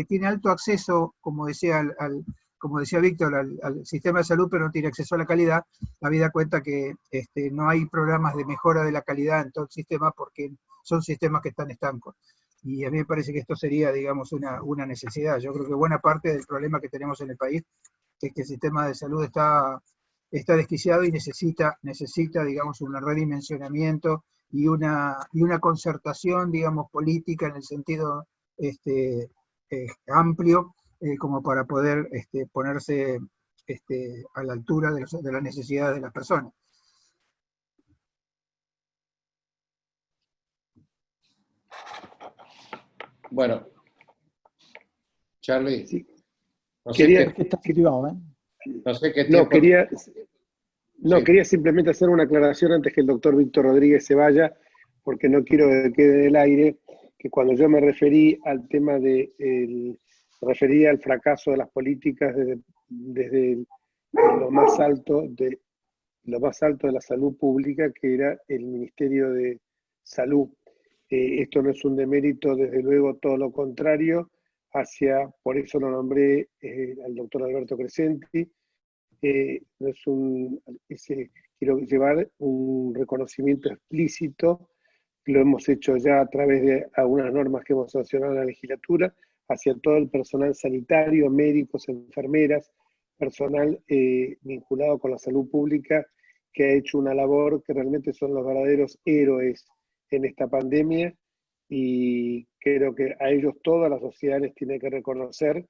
tiene alto acceso, como decía Víctor, al sistema de salud, pero no tiene acceso a la calidad. Habida cuenta que no hay programas de mejora de la calidad en todo el sistema, porque son sistemas que están estancos. Y a mí me parece que esto sería, digamos, una necesidad. Yo creo que buena parte del problema que tenemos en el país es que el sistema de salud está desquiciado y necesita, digamos, un redimensionamiento y una concertación, digamos, política en el sentido amplio, como para poder ponerse a la altura de las necesidades de las personas. Bueno, Charlie, sí. no sé Quería, qué, no sé qué no, tiempo... quería simplemente hacer una aclaración antes que el doctor Víctor Rodríguez se vaya, porque no quiero que quede en el aire, que cuando yo me referí al tema refería al fracaso de las políticas desde lo más alto de la salud pública, que era el Ministerio de Salud. Esto no es un demérito, desde luego, todo lo contrario, por eso lo nombré al doctor Alberto Crescenti. No es quiero llevar un reconocimiento explícito, lo hemos hecho ya a través de algunas normas que hemos sancionado en la legislatura, hacia todo el personal sanitario, médicos, enfermeras, personal vinculado con la salud pública, que ha hecho una labor que realmente son los verdaderos héroes en esta pandemia, y creo que a ellos toda la sociedad les tiene que reconocer,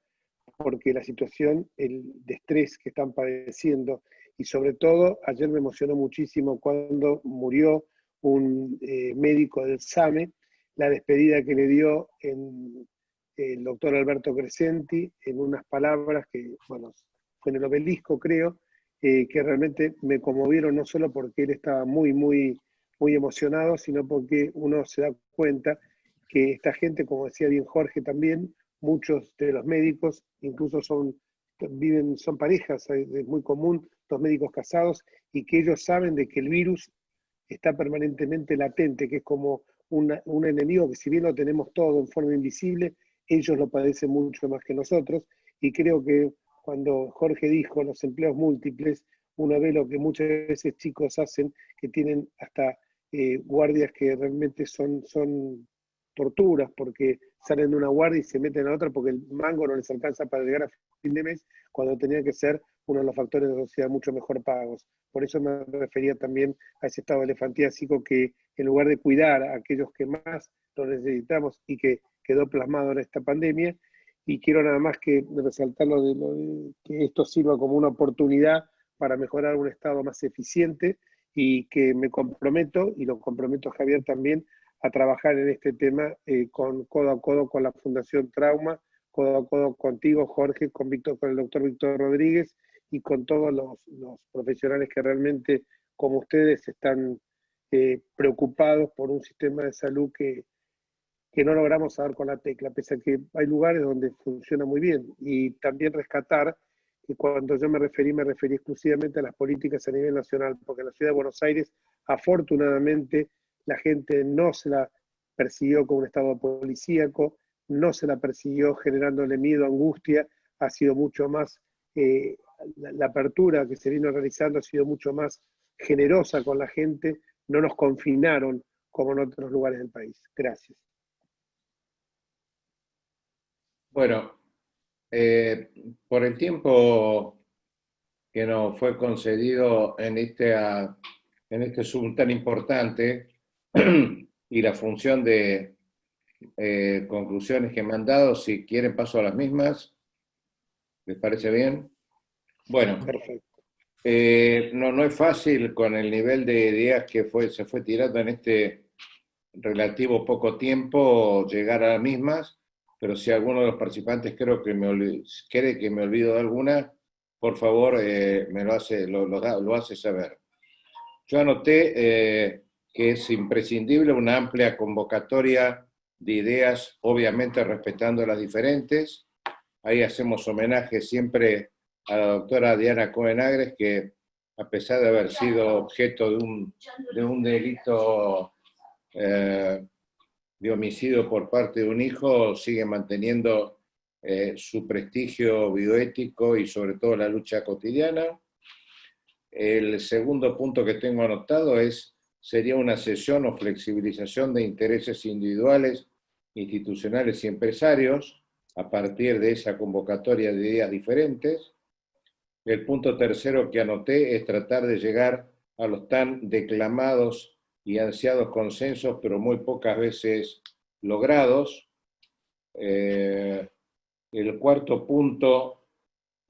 porque la situación de estrés que están padeciendo, y sobre todo ayer me emocionó muchísimo cuando murió un médico del SAME, la despedida que le dio el doctor Alberto Crescenti en unas palabras que, bueno, fue en el Obelisco, creo, que realmente me conmovieron, no solo porque él estaba muy, muy, muy emocionado, sino porque uno se da cuenta que esta gente, como decía bien Jorge también, muchos de los médicos incluso son parejas, es muy común, dos médicos casados, y que ellos saben de que el virus está permanentemente latente, que es como un enemigo que, si bien lo tenemos todo en forma invisible, ellos lo padecen mucho más que nosotros. Y creo que cuando Jorge dijo los empleos múltiples, uno ve lo que muchas veces chicos hacen, que tienen hasta guardias que realmente son torturas, porque salen de una guardia y se meten a otra porque el mango no les alcanza para llegar a fin de mes, cuando tenían que ser uno de los factores de la sociedad mucho mejor pagos. Por eso me refería también a ese estado elefantiásico, que en lugar de cuidar a aquellos que más lo necesitamos y que quedó plasmado en esta pandemia, y quiero nada más que resaltar que esto sirva como una oportunidad para mejorar un Estado más eficiente, y que me comprometo, y lo comprometo a Javier también, a trabajar en este tema codo a codo con la Fundación Trauma, codo a codo contigo, Jorge, con el doctor Víctor Rodríguez, y con todos los profesionales que realmente, como ustedes, están preocupados por un sistema de salud que no logramos dar con la tecla, pese a que hay lugares donde funciona muy bien. Y también rescatar que cuando yo me referí exclusivamente a las políticas a nivel nacional, porque en la ciudad de Buenos Aires, afortunadamente, la gente no se la persiguió con un estado policíaco, no se la persiguió generándole miedo, angustia, ha sido mucho más, la apertura que se vino realizando ha sido mucho más generosa con la gente, no nos confinaron como en otros lugares del país. Gracias. Bueno, por el tiempo que nos fue concedido en este Zoom tan importante y la función de conclusiones que me han dado, si quieren paso a las mismas, ¿les parece bien? Bueno, Perfecto. no es fácil con el nivel de ideas que se fue tirando en este relativo poco tiempo llegar a las mismas, pero si alguno de los participantes cree que me olvido de alguna, por favor me lo hace saber. Yo anoté que es imprescindible una amplia convocatoria de ideas, obviamente respetando las diferentes. Ahí hacemos homenaje siempre a la doctora Diana Cohen-Agres, que a pesar de haber sido objeto de un delito de homicidio por parte de un hijo, sigue manteniendo su prestigio bioético y sobre todo la lucha cotidiana. El segundo punto que tengo anotado sería una cesión o flexibilización de intereses individuales, institucionales y empresarios a partir de esa convocatoria de ideas diferentes. El punto tercero que anoté es tratar de llegar a los tan declamados y ansiados consensos, pero muy pocas veces logrados. El cuarto punto,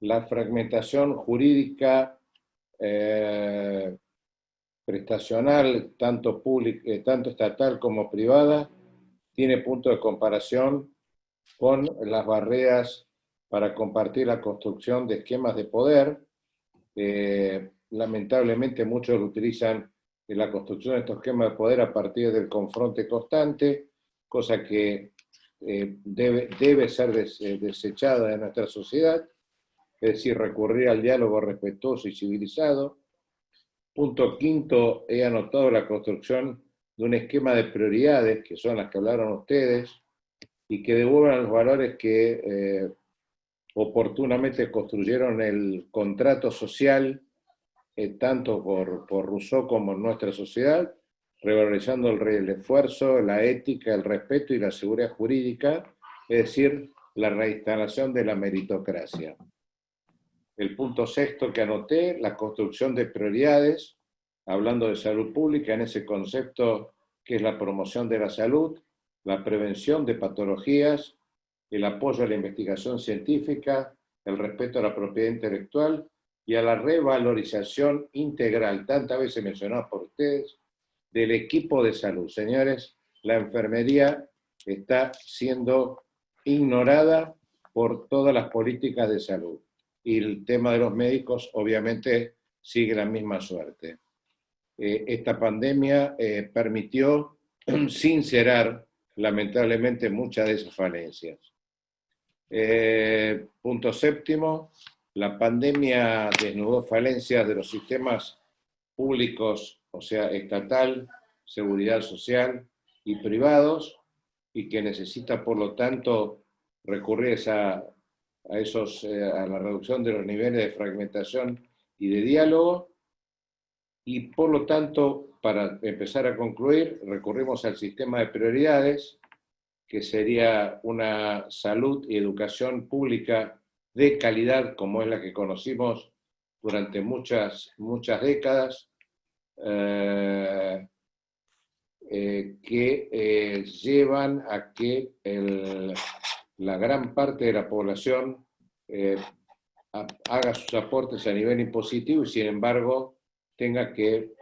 la fragmentación jurídica prestacional, tanto estatal como privada, tiene punto de comparación con las barreras para compartir la construcción de esquemas de poder. Lamentablemente muchos lo utilizan en la construcción de estos esquemas de poder a partir del confronte constante, cosa que debe ser desechada de nuestra sociedad, es decir, recurrir al diálogo respetuoso y civilizado. Punto quinto, he anotado la construcción de un esquema de prioridades, que son las que hablaron ustedes, y que devuelvan los valores que oportunamente construyeron el contrato social, tanto por Rousseau como en nuestra sociedad, revalorizando el esfuerzo, la ética, el respeto y la seguridad jurídica, es decir, la reinstalación de la meritocracia. El punto sexto que anoté, la construcción de prioridades, hablando de salud pública en ese concepto que es la promoción de la salud, la prevención de patologías, el apoyo a la investigación científica, el respeto a la propiedad intelectual y a la revalorización integral, tantas veces mencionada por ustedes, del equipo de salud. Señores, la enfermería está siendo ignorada por todas las políticas de salud. Y el tema de los médicos, obviamente, sigue la misma suerte. Esta pandemia permitió sincerar, lamentablemente, muchas de esas falencias. Punto séptimo, la pandemia desnudó falencias de los sistemas públicos, o sea, estatal, seguridad social y privados, y que necesita, por lo tanto, recurrir a la reducción de los niveles de fragmentación y de diálogo, y por lo tanto, para empezar a concluir, recurrimos al sistema de prioridades, que sería una salud y educación pública de calidad, como es la que conocimos durante muchas décadas, que llevan a que la gran parte de la población haga sus aportes a nivel impositivo y sin embargo tenga que,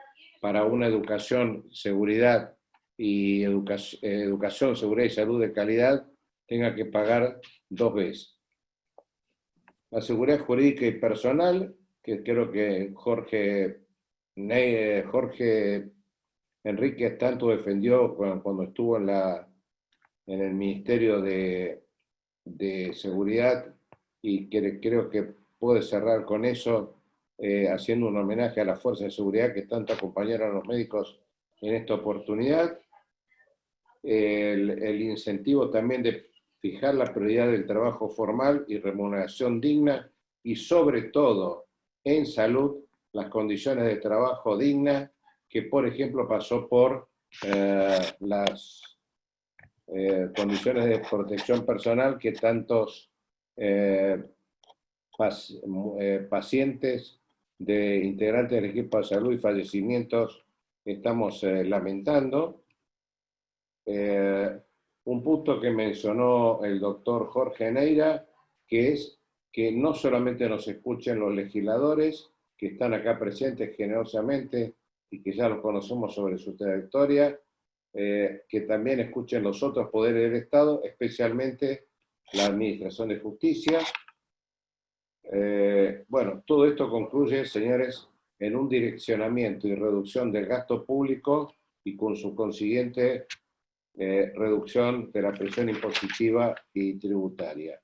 para una educación, seguridad y educación, seguridad y salud de calidad, tenga que pagar 2 veces. La seguridad jurídica y personal, que creo que Jorge Enríquez tanto defendió cuando estuvo en el Ministerio de Seguridad, y creo que puede cerrar con eso, haciendo un homenaje a las fuerzas de seguridad que tanto acompañaron a los médicos en esta oportunidad. El incentivo también de fijar la prioridad del trabajo formal y remuneración digna, y sobre todo en salud, las condiciones de trabajo dignas, que por ejemplo pasó por condiciones de protección personal que tantos pacientes de integrantes del equipo de salud y fallecimientos estamos lamentando. Un punto que mencionó el doctor Jorge Neira, que es que no solamente nos escuchen los legisladores, que están acá presentes generosamente y que ya los conocemos sobre su trayectoria, que también escuchen los otros poderes del Estado, especialmente la Administración de Justicia. Bueno, todo esto concluye, señores, en un direccionamiento y reducción del gasto público y con su consiguiente reducción de la presión impositiva y tributaria.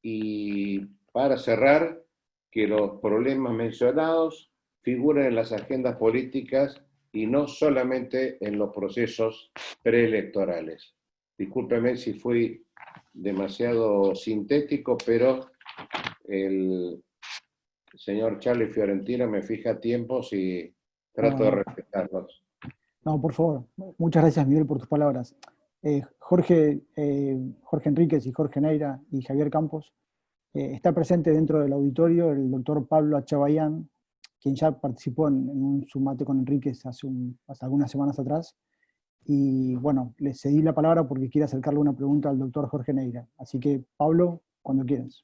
Y para cerrar, que los problemas mencionados figuren en las agendas políticas y no solamente en los procesos preelectorales. Discúlpeme si fui demasiado sintético, pero el señor Charlie Fiorentino me fija tiempos y trato de respetarlos. No, por favor. Muchas gracias, Miguel, por tus palabras. Jorge Enríquez y Jorge Neira y Javier Campos, está presente dentro del auditorio el doctor Pablo Achabayán, quien ya participó en un Sumate con Enríquez hace algunas semanas atrás. Y bueno, le cedí la palabra porque quiere acercarle una pregunta al doctor Jorge Neira. Así que, Pablo, cuando quieras.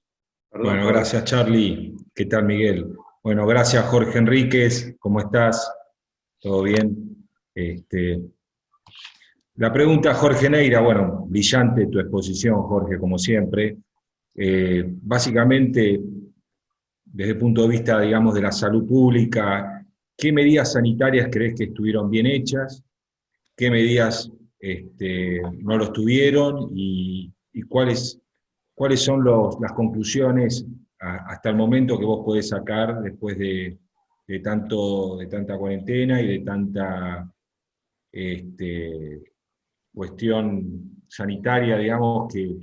Bueno, gracias, Charlie. ¿Qué tal, Miguel? Bueno, gracias, Jorge Enríquez. ¿Cómo estás? ¿Todo bien? La pregunta, Jorge Neira, bueno, brillante tu exposición, Jorge, como siempre. Básicamente, desde el punto de vista, digamos, de la salud pública, ¿qué medidas sanitarias crees que estuvieron bien hechas? ¿Qué medidas no lo estuvieron? ¿Y cuáles son las conclusiones hasta el momento que vos podés sacar después de tanta cuarentena y de tanta cuestión sanitaria, digamos, que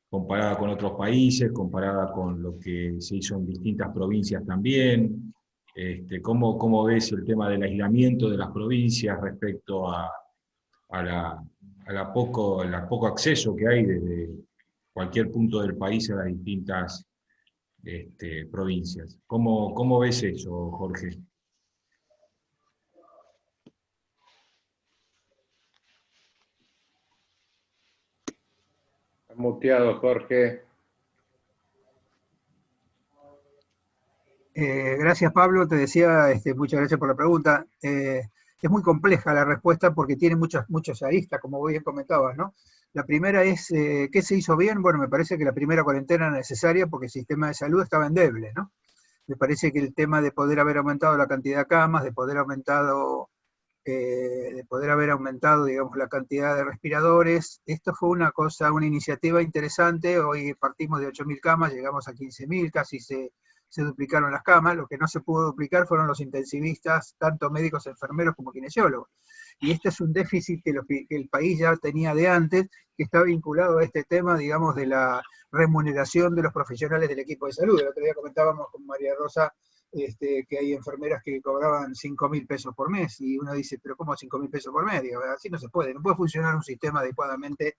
comparada con otros países, comparada con lo que se hizo en distintas provincias también? ¿Cómo ves el tema del aislamiento de las provincias respecto a poco acceso que hay desde cualquier punto del país a las distintas provincias? ¿Cómo ves eso, Jorge? Muteado, Jorge. Gracias, Pablo. Te decía, muchas gracias por la pregunta. Es muy compleja la respuesta porque tiene muchas aristas, como bien comentabas, ¿no? La primera es, ¿qué se hizo bien? Bueno, me parece que la primera cuarentena era necesaria porque el sistema de salud estaba endeble, ¿no? Me parece que el tema de poder haber aumentado la cantidad de camas, de poder haber aumentado, digamos, la cantidad de respiradores, esto fue una iniciativa interesante. Hoy partimos de 8.000 camas, llegamos a 15.000, casi se duplicaron las camas. Lo que no se pudo duplicar fueron los intensivistas, tanto médicos, enfermeros como kinesiólogos. Y este es un déficit que el país ya tenía de antes, que está vinculado a este tema, digamos, de la remuneración de los profesionales del equipo de salud. El otro día comentábamos con María Rosa que hay enfermeras que cobraban 5.000 pesos por mes, y uno dice, pero ¿cómo 5.000 pesos por mes? Digo, así no puede funcionar un sistema adecuadamente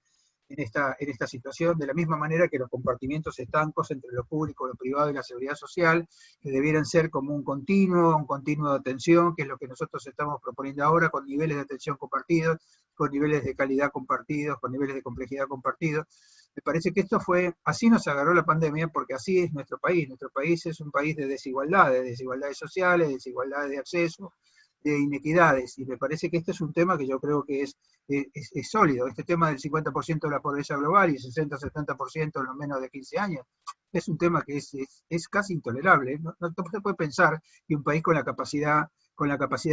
en esta situación, de la misma manera que los compartimientos estancos entre lo público, lo privado y la seguridad social, que debieran ser como un continuo de atención, que es lo que nosotros estamos proponiendo ahora, con niveles de atención compartidos, con niveles de calidad compartidos, con niveles de complejidad compartidos. Me parece que así nos agarró la pandemia, porque así es nuestro país. Nuestro país es un país de desigualdades sociales, desigualdades de acceso, de inequidades, y me parece que este es un tema que yo creo que es sólido. Este tema del 50% de la pobreza global y 60-70% en los menos de 15 años, es un tema que es casi intolerable. No se puede pensar que un país con la capacidad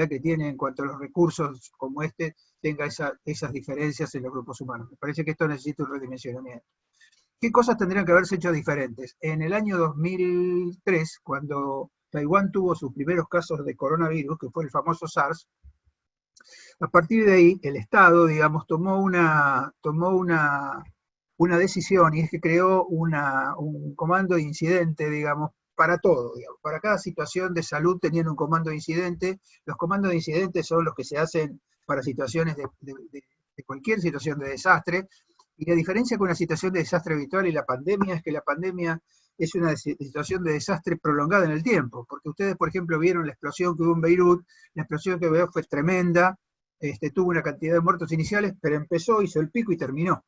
que tiene en cuanto a los recursos como tenga esas diferencias en los grupos humanos. Me parece que esto necesita un redimensionamiento. ¿Qué cosas tendrían que haberse hecho diferentes? En el año 2003, cuando Taiwán tuvo sus primeros casos de coronavirus, que fue el famoso SARS, a partir de ahí el Estado, digamos, tomó una decisión, y es que creó un comando de incidente, digamos, para todo, digamos. Para cada situación de salud tenían un comando de incidente. Los comandos de incidente son los que se hacen para situaciones de cualquier situación de desastre. Y la diferencia con una situación de desastre habitual y la pandemia es que la pandemia es una situación de desastre prolongada en el tiempo, porque ustedes, por ejemplo, vieron la explosión que hubo en Beirut, la explosión que hubo fue tremenda, tuvo una cantidad de muertos iniciales, pero empezó, hizo el pico y terminó.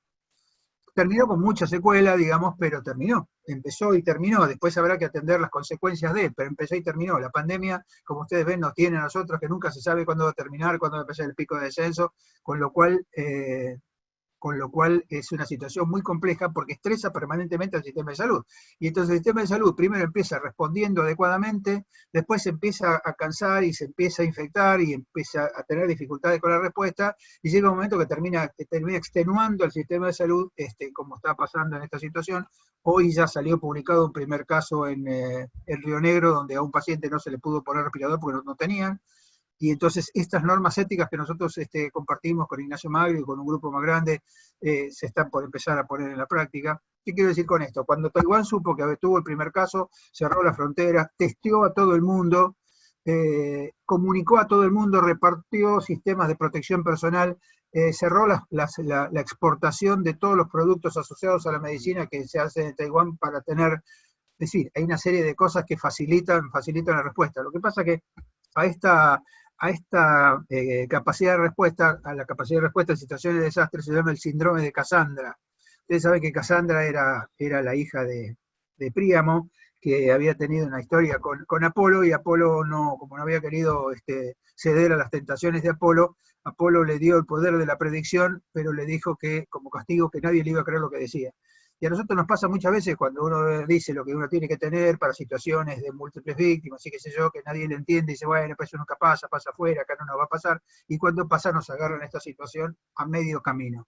Terminó con mucha secuela, digamos, pero terminó. Empezó y terminó. Después habrá que atender las consecuencias de él, pero empezó y terminó. La pandemia, como ustedes ven, nos tiene a nosotros que nunca se sabe cuándo va a terminar, cuándo va a empezar el pico de descenso, con lo cual es una situación muy compleja porque estresa permanentemente al sistema de salud. Y entonces el sistema de salud primero empieza respondiendo adecuadamente, después se empieza a cansar y se empieza a infectar y empieza a tener dificultades con la respuesta, y llega un momento que termina extenuando el sistema de salud, como está pasando en esta situación. Hoy ya salió publicado un primer caso en Río Negro, donde a un paciente no se le pudo poner respirador porque no tenían. Y entonces estas normas éticas que nosotros compartimos con Ignacio Magri y con un grupo más grande, se están por empezar a poner en la práctica. ¿Qué quiero decir con esto? Cuando Taiwán supo que tuvo el primer caso, cerró las fronteras, testeó a todo el mundo, comunicó a todo el mundo, repartió sistemas de protección personal, cerró la exportación de todos los productos asociados a la medicina que se hace en Taiwán para tener, es decir, hay una serie de cosas que facilitan la respuesta. Lo que pasa que a esta capacidad de respuesta, a la capacidad de respuesta en situaciones de desastre, se llama el síndrome de Casandra. Ustedes saben que Casandra era la hija de Príamo, que había tenido una historia con Apolo, y Apolo, como no había querido ceder a las tentaciones de Apolo le dio el poder de la predicción, pero le dijo que, como castigo, que nadie le iba a creer lo que decía. Y a nosotros nos pasa muchas veces cuando uno dice lo que uno tiene que tener para situaciones de múltiples víctimas, y qué sé yo, que nadie le entiende, y dice, bueno, pues eso nunca pasa afuera, acá no nos va a pasar, y cuando pasa nos agarran esta situación a medio camino.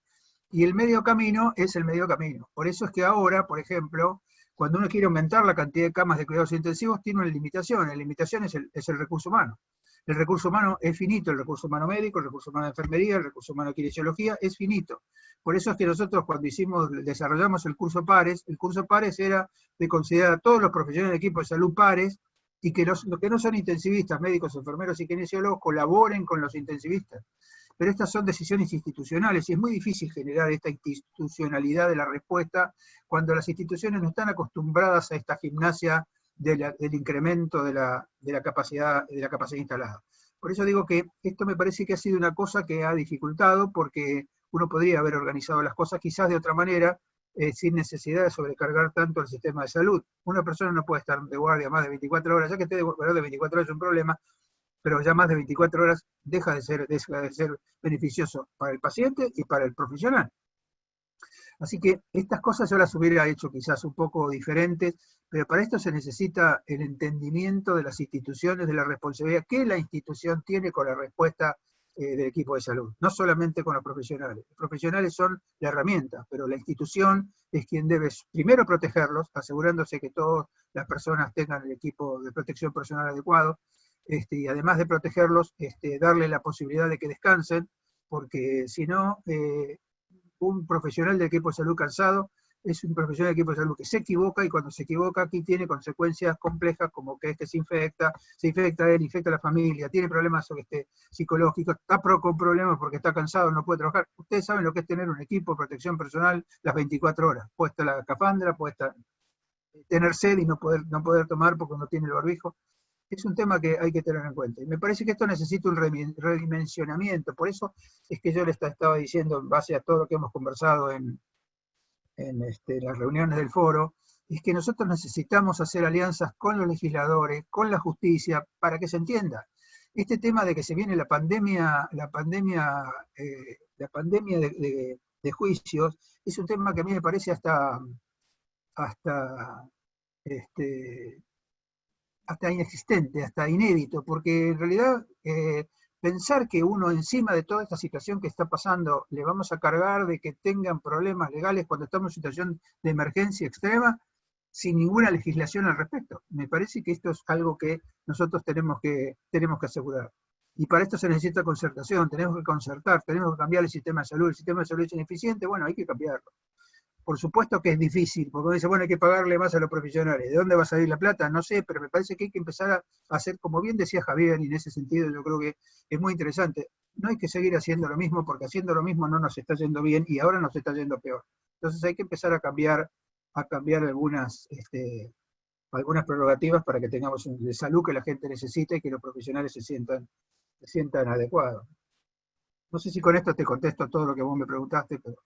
Y el medio camino es el medio camino. Por eso es que ahora, por ejemplo, cuando uno quiere aumentar la cantidad de camas de cuidados intensivos, tiene una limitación. La limitación es el recurso humano. El recurso humano es finito, el recurso humano médico, el recurso humano de enfermería, el recurso humano de kinesiología es finito. Por eso es que nosotros cuando desarrollamos el curso PARES era de considerar a todos los profesionales de equipo de salud pares, y que los que no son intensivistas, médicos, enfermeros y kinesiólogos, colaboren con los intensivistas. Pero estas son decisiones institucionales y es muy difícil generar esta institucionalidad de la respuesta cuando las instituciones no están acostumbradas a esta gimnasia del incremento de la capacidad instalada. Por eso digo que esto me parece que ha sido una cosa que ha dificultado, porque uno podría haber organizado las cosas quizás de otra manera, sin necesidad de sobrecargar tanto el sistema de salud. Una persona no puede estar de guardia más de 24 horas, ya que esté de guardia de 24 horas es un problema, pero ya más de 24 horas deja de ser beneficioso para el paciente y para el profesional. Así que estas cosas yo las hubiera hecho quizás un poco diferentes, pero para esto se necesita el entendimiento de las instituciones, de la responsabilidad que la institución tiene con la respuesta del equipo de salud, no solamente con los profesionales. Los profesionales son la herramienta, pero la institución es quien debe primero protegerlos, asegurándose que todas las personas tengan el equipo de protección personal adecuado, y además de protegerlos, darle la posibilidad de que descansen, porque si no, un profesional del equipo de salud cansado es un profesional del equipo de salud que se equivoca, y cuando se equivoca aquí tiene consecuencias complejas, como que se infecta él, infecta a la familia, tiene problemas psicológicos, está con problemas porque está cansado, no puede trabajar. Ustedes saben lo que es tener un equipo de protección personal las 24 horas, puesta la escafandra, puesta, tener sed y no poder tomar porque no tiene el barbijo. Es un tema que hay que tener en cuenta. Y me parece que esto necesita un redimensionamiento. Por eso es que yo les estaba diciendo, en base a todo lo que hemos conversado en las reuniones del foro, es que nosotros necesitamos hacer alianzas con los legisladores, con la justicia, para que se entienda. Este tema de que se viene la pandemia de juicios, es un tema que a mí me parece hasta inexistente, hasta inédito, porque en realidad pensar que uno encima de toda esta situación que está pasando le vamos a cargar de que tengan problemas legales cuando estamos en situación de emergencia extrema, sin ninguna legislación al respecto. Me parece que esto es algo que nosotros tenemos que asegurar. Y para esto se necesita concertación, tenemos que concertar, tenemos que cambiar el sistema de salud. El sistema de salud es ineficiente, bueno, hay que cambiarlo. Por supuesto que es difícil, porque uno dice, bueno, hay que pagarle más a los profesionales. ¿De dónde va a salir la plata? No sé, pero me parece que hay que empezar a hacer, como bien decía Javier, y en ese sentido yo creo que es muy interesante. no hay que seguir haciendo lo mismo, porque haciendo lo mismo no nos está yendo bien y ahora nos está yendo peor. Entonces hay que empezar a cambiar algunas prerrogativas para que tengamos un de salud que la gente necesita y que los profesionales se sientan adecuados. No sé si con esto te contesto todo lo que vos me preguntaste, pero...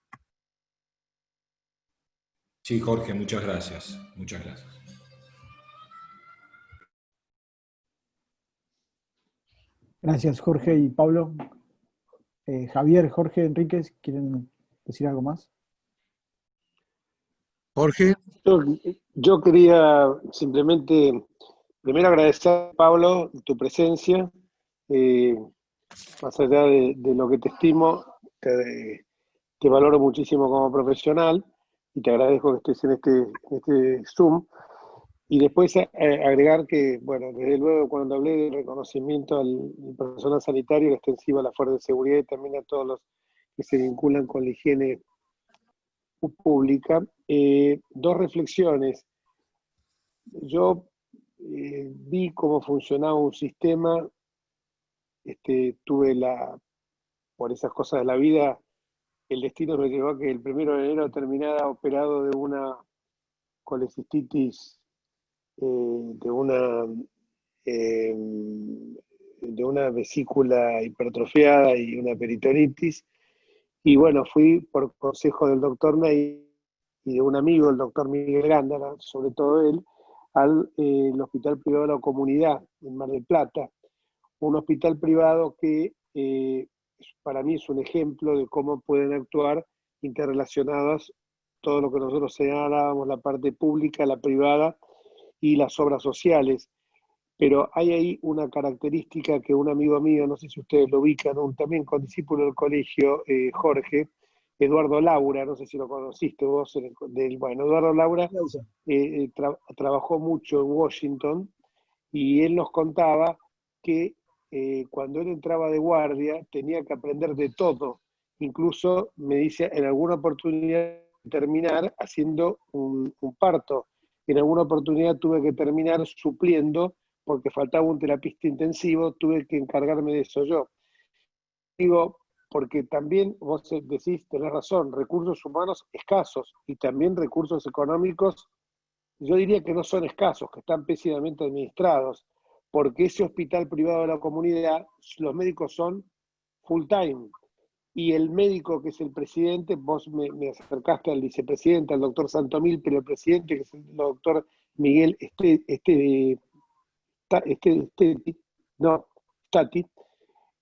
Sí, Jorge, muchas gracias. Muchas gracias. Gracias, Jorge y Pablo. Javier, Jorge, Enríquez, ¿quieren decir algo más? Jorge, Yo quería simplemente, primero agradecer, Pablo, tu presencia. Más allá de lo que te estimo, te valoro muchísimo como profesional y te agradezco que estés en este Zoom. Y después agregar que, bueno, desde luego cuando hablé del reconocimiento al personal sanitario, la extensiva a la fuerza de seguridad y también a todos los que se vinculan con la higiene pública, dos reflexiones. Yo vi cómo funcionaba un sistema, tuve por esas cosas de la vida, el destino me llevó a que el 1 de enero terminara operado de una colecistitis, eh, de una vesícula hipertrofiada y una peritonitis. Y bueno, fui por consejo del doctor Ney y de un amigo, el doctor Miguel Gándara, sobre todo él, al el Hospital Privado de la Comunidad en Mar del Plata, un hospital privado que para mí es un ejemplo de cómo pueden actuar interrelacionadas todo lo que nosotros señalábamos, la parte pública, la privada y las obras sociales. Pero hay ahí una característica que un amigo mío, no sé si ustedes lo ubican, también condiscípulo del colegio, Jorge, Eduardo Laura, no sé si lo conociste vos, bueno, Eduardo Laura trabajó mucho en Washington y él nos contaba que cuando él entraba de guardia tenía que aprender de todo. Incluso me dice, en alguna oportunidad terminar haciendo un parto. En alguna oportunidad tuve que terminar supliendo porque faltaba un terapista intensivo, tuve que encargarme de eso yo. Digo, porque también vos decís, tenés razón, recursos humanos escasos y también recursos económicos, yo diría que no son escasos, que están pésimamente administrados, porque ese hospital privado de la comunidad, los médicos son full time, y el médico que es el presidente, vos me acercaste al vicepresidente, al doctor Santomil, pero el presidente, que es el doctor Miguel Stati,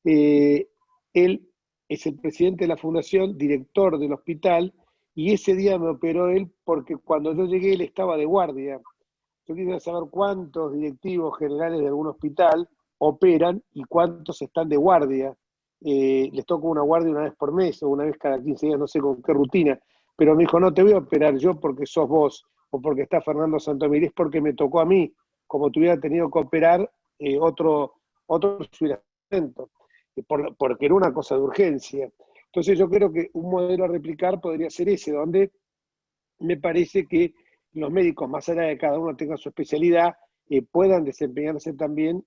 él es el presidente de la fundación, director del hospital, y ese día me operó él porque cuando yo llegué él estaba de guardia. Yo quisiera saber cuántos directivos generales de algún hospital operan y cuántos están de guardia. Les toca una guardia una vez por mes o una vez cada 15 días, no sé con qué rutina, pero me dijo, no te voy a operar yo porque sos vos o porque está Fernando Santomir, es porque me tocó a mí, como te hubiera tenido que operar otro porque era una cosa de urgencia. Entonces yo creo que un modelo a replicar podría ser ese, donde me parece que los médicos, más allá de que cada uno tenga su especialidad, puedan desempeñarse también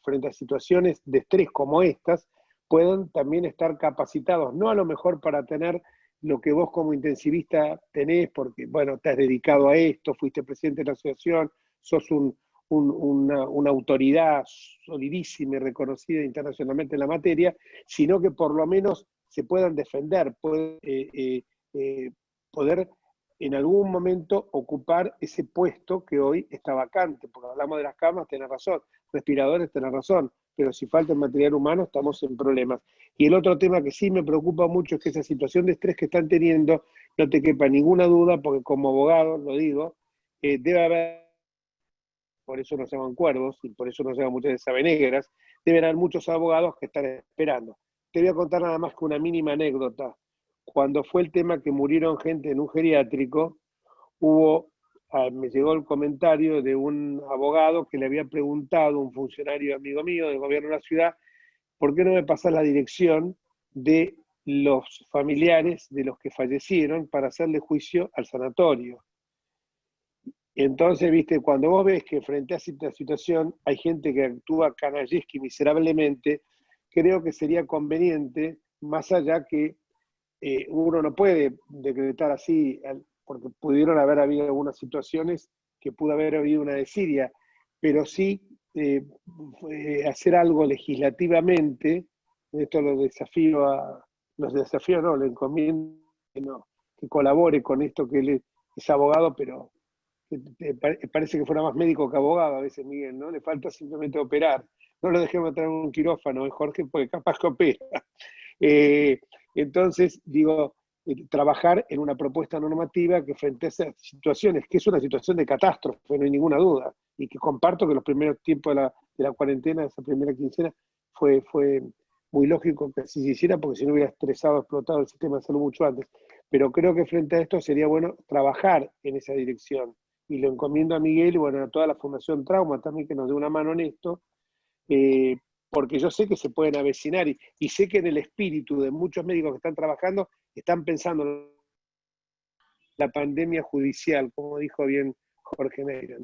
frente a situaciones de estrés como estas, puedan también estar capacitados, no a lo mejor para tener lo que vos como intensivista tenés, porque, bueno, te has dedicado a esto, fuiste presidente de la asociación, sos una autoridad solidísima y reconocida internacionalmente en la materia, sino que por lo menos se puedan defender, poder en algún momento ocupar ese puesto que hoy está vacante, porque hablamos de las camas, tenés razón, respiradores, tenés razón, pero si falta el material humano estamos en problemas. Y el otro tema que sí me preocupa mucho es que esa situación de estrés que están teniendo, no te quepa ninguna duda, porque como abogado, lo digo, debe haber, por eso nos llaman cuervos y por eso nos llaman muchas veces avenegras, deben haber muchos abogados que están esperando. Te voy a contar nada más que una mínima anécdota. Cuando fue el tema que murieron gente en un geriátrico, me llegó el comentario de un abogado que le había preguntado a un funcionario amigo mío del gobierno de la ciudad, ¿por qué no me pasas la dirección de los familiares de los que fallecieron para hacerle juicio al sanatorio? Entonces, viste, cuando vos ves que frente a esta situación hay gente que actúa canallesca y miserablemente, creo que sería conveniente, más allá que uno no puede decretar así, porque pudieron haber habido algunas situaciones que pudo haber habido una desidia, pero sí hacer algo legislativamente. Esto lo desafío no, le encomiendo que colabore con esto, que él es abogado, pero parece que fuera más médico que abogado a veces, Miguel, ¿no? Le falta simplemente operar. No lo dejemos entrar en un quirófano, Jorge, porque capaz que opera. Entonces, digo, trabajar en una propuesta normativa que frente a esas situaciones, que es una situación de catástrofe, no hay ninguna duda, y que comparto que los primeros tiempos de la cuarentena, esa primera quincena, fue muy lógico que así se hiciera, porque si no hubiera estresado, explotado el sistema de salud mucho antes. Pero creo que frente a esto sería bueno trabajar en esa dirección. Y lo encomiendo a Miguel y bueno, a toda la Fundación Trauma también que nos dé una mano en esto, porque yo sé que se pueden avecinar y sé que en el espíritu de muchos médicos que están trabajando, están pensando en la pandemia judicial, como dijo bien Jorge Neira.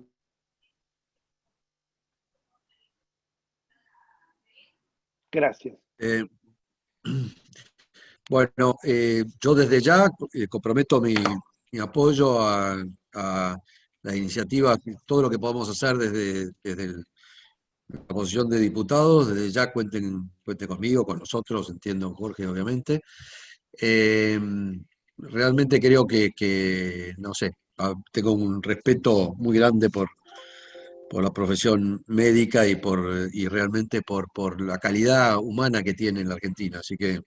Gracias. Bueno, yo desde ya comprometo mi apoyo a la iniciativa, todo lo que podamos hacer desde la posición de diputados, desde ya cuenten conmigo, con nosotros, entiendo Jorge, obviamente. Realmente creo que, no sé, tengo un respeto muy grande por la profesión médica y realmente por la calidad humana que tiene en la Argentina. Así que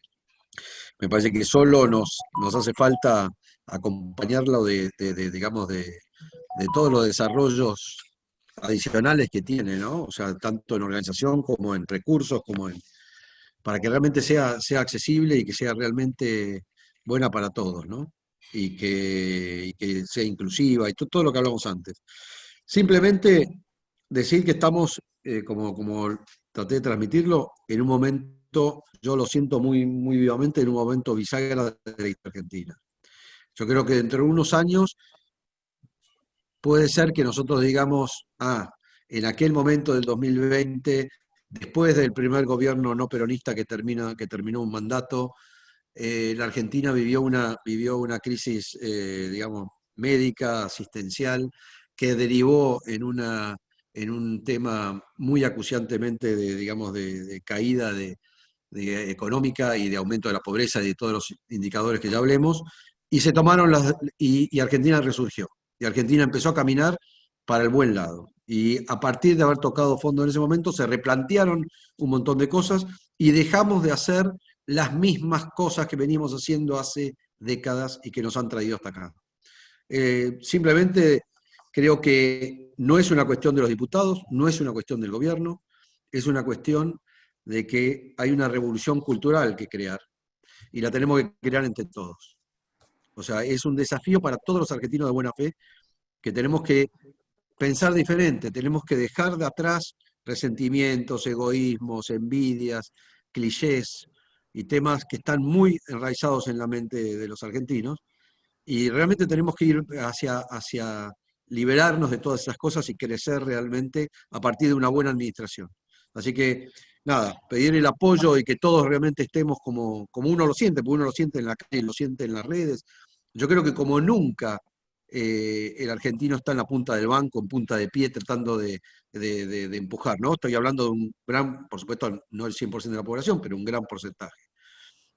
me parece que solo nos hace falta acompañarlo digamos, de todos los desarrollos adicionales que tiene, ¿no? O sea, tanto en organización como en recursos, para que realmente sea accesible y que sea realmente buena para todos, ¿no? Y que sea inclusiva y todo lo que hablamos antes. Simplemente decir que estamos, como traté de transmitirlo, en un momento, yo lo siento muy, muy vivamente, en un momento bisagra de la historia argentina. Yo creo que dentro de unos años puede ser que nosotros digamos, en aquel momento del 2020, después del primer gobierno no peronista que terminó un mandato, la Argentina vivió una crisis, digamos, médica, asistencial, que derivó en un tema muy acuciantemente digamos, de caída económica y de aumento de la pobreza y de todos los indicadores que ya hablemos, y se tomaron y Argentina resurgió. Y Argentina empezó a caminar para el buen lado. Y a partir de haber tocado fondo en ese momento, se replantearon un montón de cosas y dejamos de hacer las mismas cosas que venimos haciendo hace décadas y que nos han traído hasta acá. Simplemente creo que no es una cuestión de los diputados, no es una cuestión del gobierno, es una cuestión de que hay una revolución cultural que crear y la tenemos que crear entre todos. O sea, es un desafío para todos los argentinos de buena fe que tenemos que pensar diferente, tenemos que dejar de atrás resentimientos, egoísmos, envidias, clichés y temas que están muy enraizados en la mente de los argentinos, y realmente tenemos que ir hacia liberarnos de todas esas cosas y crecer realmente a partir de una buena administración. Así que, nada, pedir el apoyo y que todos realmente estemos como uno lo siente, porque uno lo siente en la calle, lo siente en las redes. Yo creo que como nunca el argentino está en la punta del banco, en punta de pie, tratando de empujar, ¿no? Estoy hablando de un gran, por supuesto, no el 100% de la población, pero un gran porcentaje.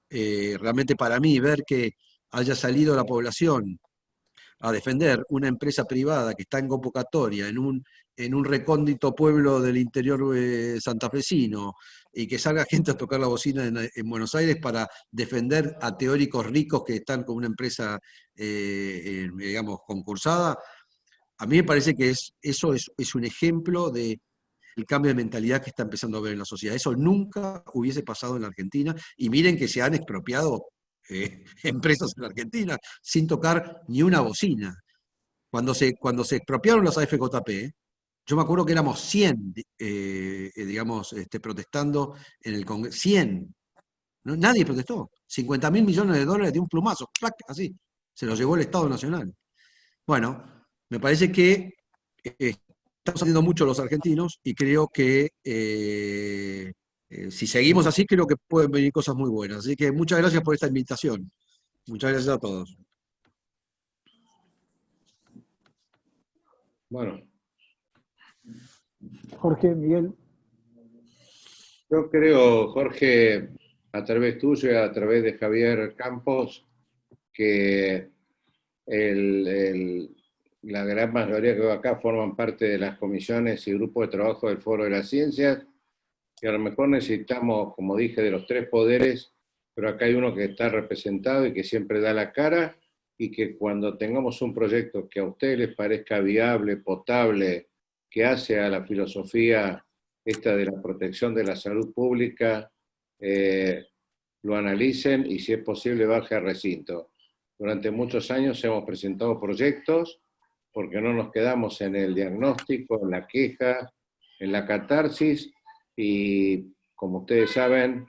Realmente para mí, ver que haya salido la población a defender una empresa privada que está en convocatoria en un recóndito pueblo del interior santafesino, y que salga gente a tocar la bocina en Buenos Aires para defender a teóricos ricos que están con una empresa, digamos, concursada, a mí me parece que eso es un ejemplo del cambio de mentalidad que está empezando a ver en la sociedad. Eso nunca hubiese pasado en la Argentina, y miren que se han expropiado empresas en la Argentina sin tocar ni una bocina. Cuando se expropiaron las AFJP, yo me acuerdo que éramos 100, digamos, protestando en el Congreso. 100. ¿No? Nadie protestó. 50.000 millones de dólares de un plumazo. ¡Plac! Así. Se lo llevó el Estado Nacional. Bueno, me parece que estamos haciendo mucho los argentinos, y creo que Si seguimos así, creo que pueden venir cosas muy buenas. Así que muchas gracias por esta invitación. Muchas gracias a todos. Bueno, Jorge, Miguel. yo creo, Jorge, a través tuyo y a través de Javier Campos, que la gran mayoría que veo acá forman parte de las comisiones y grupos de trabajo del Foro de las Ciencias, y a lo mejor necesitamos, como dije, de los tres poderes, pero acá hay uno que está representado y que siempre da la cara, y que cuando tengamos un proyecto que a ustedes les parezca viable, potable, que hace a la filosofía esta de la protección de la salud pública, lo analicen y si es posible baje al recinto. Durante muchos años hemos presentado proyectos porque no nos quedamos en el diagnóstico, en la queja, en la catarsis, y como ustedes saben,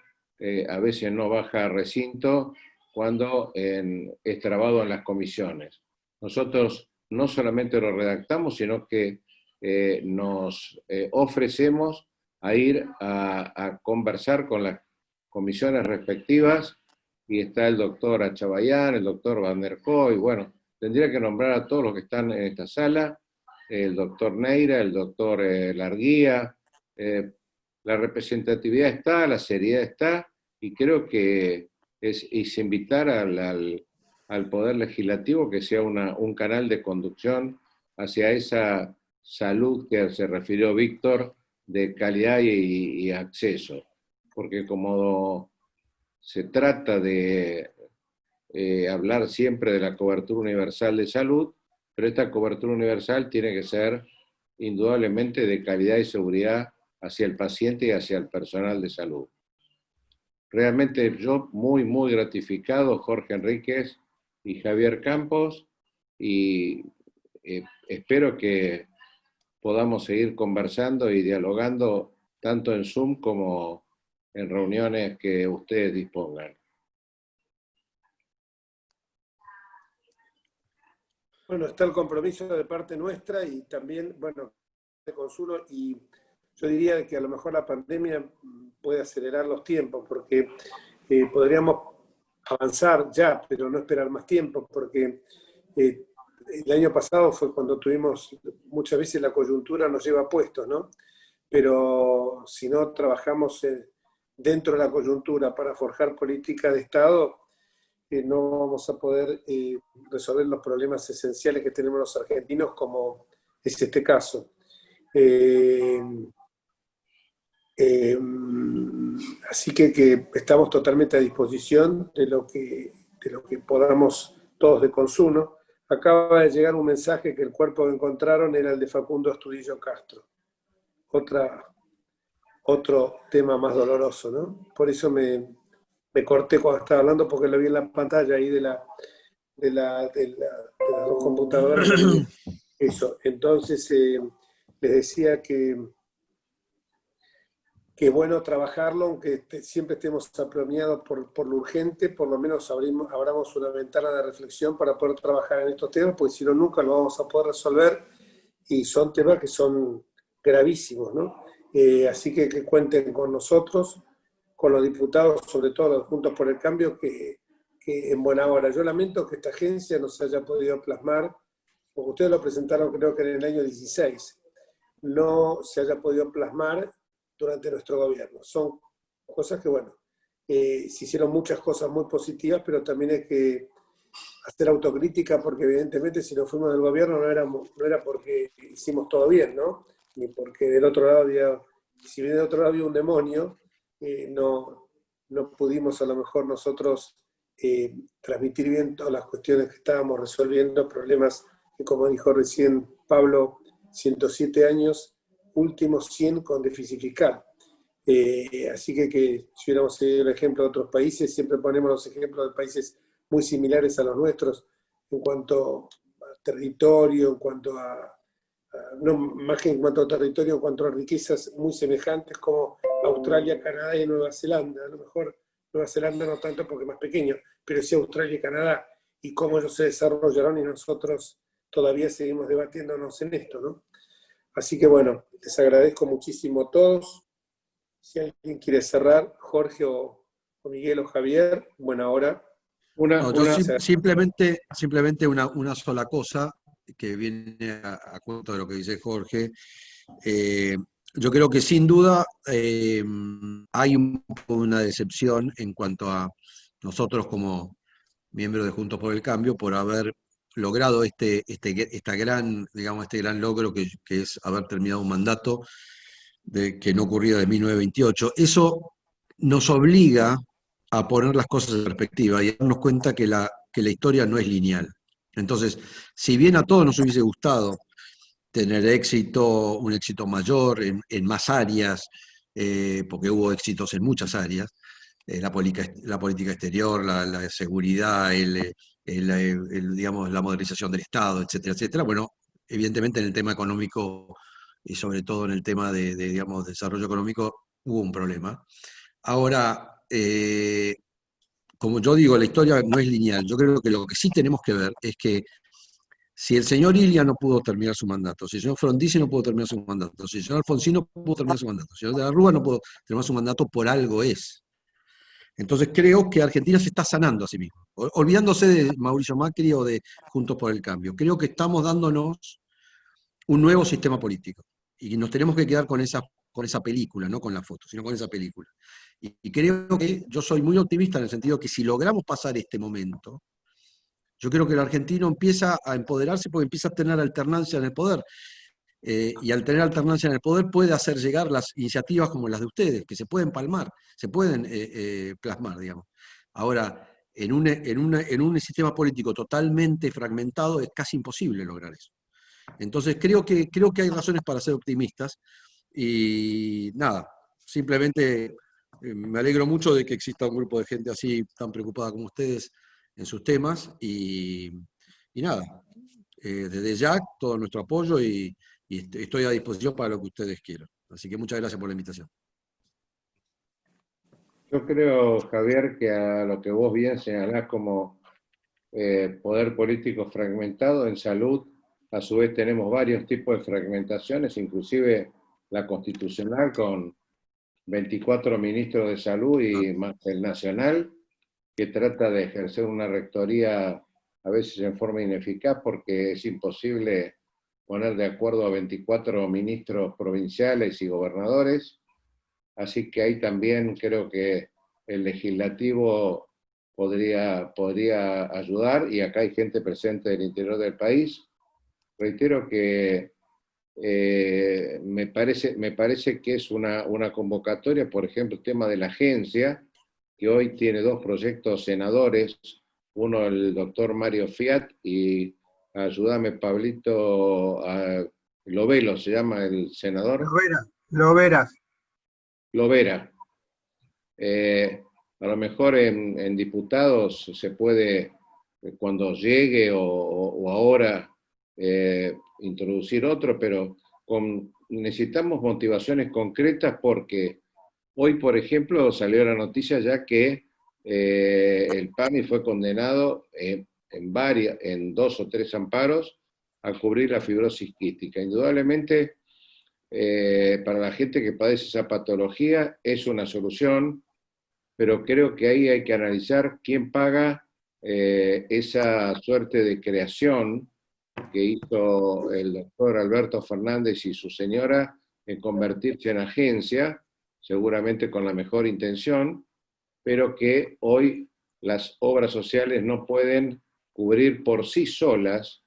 a veces no baja al recinto cuando es trabado en las comisiones. Nosotros no solamente lo redactamos, sino que nos ofrecemos a ir a conversar con las comisiones respectivas, y está el doctor Achabayán, el doctor Van der Kooi, bueno, tendría que nombrar a todos los que están en esta sala, el doctor Neira, el doctor Larguía, la representatividad está, la seriedad está, y creo que es invitar al Poder Legislativo que sea un canal de conducción hacia esa salud que se refirió Víctor, de calidad y acceso. Porque como se trata de hablar siempre de la cobertura universal de salud, pero esta cobertura universal tiene que ser indudablemente de calidad y seguridad hacia el paciente y hacia el personal de salud. Realmente yo muy, muy gratificado, Jorge Enríquez y Javier Campos, y espero que podamos seguir conversando y dialogando tanto en Zoom como en reuniones que ustedes dispongan. Bueno, está el compromiso de parte nuestra y también, bueno, de Consulo, y yo diría que a lo mejor la pandemia puede acelerar los tiempos, porque podríamos avanzar ya, pero no esperar más tiempo, porque el año pasado fue cuando tuvimos, muchas veces la coyuntura nos lleva puestos, ¿no? Pero si no trabajamos dentro de la coyuntura para forjar política de Estado, no vamos a poder resolver los problemas esenciales que tenemos los argentinos, como es este caso. Así que estamos totalmente a disposición de lo que podamos todos de Consuno. Acaba de llegar un mensaje que el cuerpo que encontraron era el de Facundo Astudillo Castro. Otro tema más doloroso, ¿no? Por eso me corté cuando estaba hablando, porque lo vi en la pantalla ahí de las dos computadoras. Eso. Entonces, les decía que es bueno trabajarlo, aunque siempre estemos apremiados por lo urgente, por lo menos abramos una ventana de reflexión para poder trabajar en estos temas, porque si no, nunca lo vamos a poder resolver, y son temas que son gravísimos, ¿no? Así que cuenten con nosotros, con los diputados, sobre todo los Juntos por el Cambio, que en buena hora. Yo lamento que esta agencia no se haya podido plasmar, porque ustedes lo presentaron creo que en el año 16, no se haya podido plasmar durante nuestro gobierno. Son cosas que, bueno, se hicieron muchas cosas muy positivas, pero también hay que hacer autocrítica, porque evidentemente si nos fuimos del gobierno no era porque hicimos todo bien, ¿no? Ni porque del otro lado si bien del otro lado había un demonio, no pudimos a lo mejor nosotros transmitir bien todas las cuestiones que estábamos resolviendo, problemas que, como dijo recién Pablo, 107 años, últimos 100 con déficit fiscal. Así que si hubiéramos seguido el ejemplo de otros países, siempre ponemos los ejemplos de países muy similares a los nuestros en cuanto a territorio, en cuanto no más que en cuanto a territorio, en cuanto a riquezas muy semejantes como Australia, Canadá y Nueva Zelanda. A lo mejor Nueva Zelanda no tanto porque es más pequeño, pero sí Australia y Canadá, y cómo ellos se desarrollaron y nosotros todavía seguimos debatiéndonos en esto, ¿no? Así que bueno, les agradezco muchísimo a todos. Si alguien quiere cerrar, Jorge o Miguel o Javier, buena hora. No, yo simplemente una sola cosa que viene a cuento de lo que dice Jorge. Yo creo que sin duda hay una decepción en cuanto a nosotros como miembros de Juntos por el Cambio por haber logrado este gran logro que es haber terminado un mandato que no ocurría de 1928. Eso nos obliga a poner las cosas en perspectiva y a darnos cuenta que la historia no es lineal. Entonces, si bien a todos nos hubiese gustado tener un éxito mayor en más áreas, porque hubo éxitos en muchas áreas, la política exterior, la seguridad, digamos, la modernización del Estado, etcétera, etcétera. Bueno, evidentemente en el tema económico y sobre todo en el tema digamos, desarrollo económico hubo un problema. Ahora, como yo digo, la historia no es lineal. Yo creo que lo que sí tenemos que ver es que si el señor Ilia no pudo terminar su mandato, si el señor Frondizi no pudo terminar su mandato, si el señor Alfonsín no pudo terminar su mandato, si el señor de la Rúa no pudo terminar su mandato, por algo es. Entonces creo que Argentina se está sanando a sí misma, olvidándose de Mauricio Macri o de Juntos por el Cambio. Creo que estamos dándonos un nuevo sistema político y nos tenemos que quedar con esa película, no con la foto, sino con esa película. Y creo que yo soy muy optimista en el sentido que si logramos pasar este momento, yo creo que el argentino empieza a empoderarse porque empieza a tener alternancia en el poder. Y al tener alternancia en el poder puede hacer llegar las iniciativas como las de ustedes, que se pueden palmar, se pueden plasmar, digamos. Ahora, en un sistema político totalmente fragmentado es casi imposible lograr eso. Entonces creo que hay razones para ser optimistas y nada, simplemente me alegro mucho de que exista un grupo de gente así tan preocupada como ustedes en sus temas y nada, desde ya todo nuestro apoyo y estoy a disposición para lo que ustedes quieran. Así que muchas gracias por la invitación. Yo creo, Javier, que a lo que vos bien señalás como poder político fragmentado en salud, a su vez tenemos varios tipos de fragmentaciones, inclusive la constitucional con 24 ministros de salud y más el nacional, que trata de ejercer una rectoría a veces en forma ineficaz porque es imposible poner de acuerdo a 24 ministros provinciales y gobernadores. Así que ahí también creo que el legislativo podría ayudar, y acá hay gente presente del interior del país. Reitero que me parece que es una convocatoria, por ejemplo, el tema de la agencia, que hoy tiene dos proyectos senadores, uno el doctor Mario Fiat y, ayúdame Pablito, Lovelo se llama el senador. Lovera. Lovera. A lo mejor en diputados se puede, cuando llegue o ahora, introducir otro, pero necesitamos motivaciones concretas porque hoy, por ejemplo, salió la noticia ya que el PAMI fue condenado en 2 o 3 amparos a cubrir la fibrosis quística. Indudablemente, para la gente que padece esa patología es una solución, pero creo que ahí hay que analizar quién paga esa suerte de creación que hizo el doctor Alberto Fernández y su señora en convertirse en agencia, seguramente con la mejor intención, pero que hoy las obras sociales no pueden cubrir por sí solas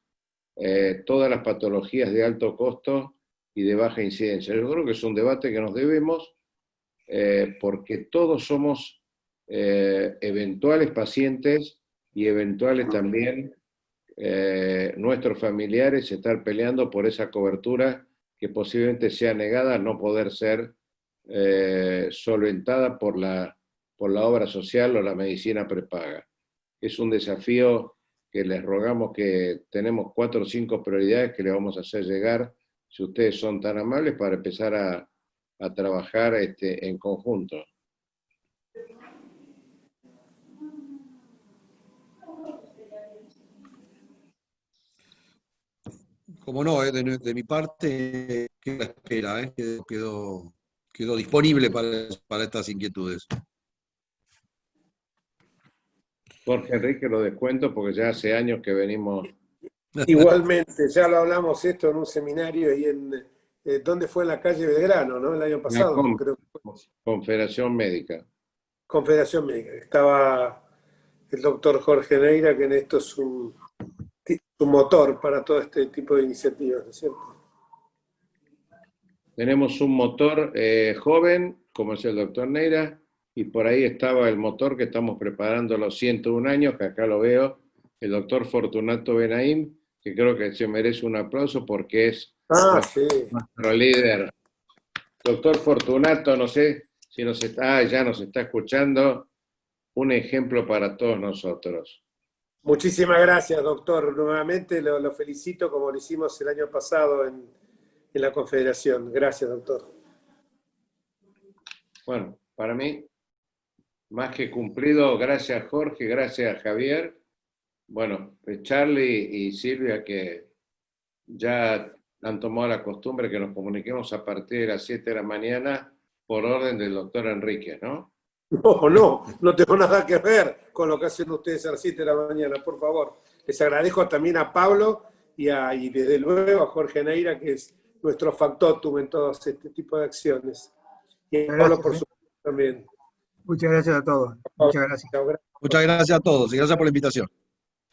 todas las patologías de alto costo y de baja incidencia. Yo creo que es un debate que nos debemos, porque todos somos eventuales pacientes y eventuales también nuestros familiares estar peleando por esa cobertura que posiblemente sea negada, no poder ser solventada por la obra social o la medicina prepaga. Es un desafío que les rogamos, que tenemos 4 o 5 prioridades que les vamos a hacer llegar, si ustedes son tan amables, para empezar a trabajar en conjunto. Como no, de mi parte, queda la espera, quedo quedo disponible para estas inquietudes. Jorge Enrique, lo descuento porque ya hace años que venimos. Igualmente, ya lo hablamos esto en un seminario y ¿dónde fue? En la calle Belgrano, ¿no? El año pasado, creo que fue. Confederación Médica. Confederación Médica. Estaba el doctor Jorge Neira, que en esto es un motor para todo este tipo de iniciativas, ¿no es cierto? Tenemos un motor joven, como es el doctor Neira, y por ahí estaba el motor que estamos preparando a los 101 años, que acá lo veo, el doctor Fortunato Benaim, que creo que se merece un aplauso porque es nuestro líder. Doctor Fortunato, no sé si ya nos está escuchando, un ejemplo para todos nosotros. Muchísimas gracias, doctor. Nuevamente lo felicito como lo hicimos el año pasado en la Confederación. Gracias, doctor. Bueno, para mí, más que cumplido, gracias Jorge, gracias Javier. Bueno, Charlie y Silvia, que ya han tomado la costumbre que nos comuniquemos a partir de las 7 de la mañana por orden del doctor Enrique, ¿no? No tengo nada que ver con lo que hacen ustedes a las 7 de la mañana, por favor. Les agradezco también a Pablo y desde luego a Jorge Neira, que es nuestro factotum en todo este tipo de acciones. Y a Pablo, por supuesto, también. Muchas gracias a todos. Muchas gracias. Muchas gracias a todos y gracias por la invitación.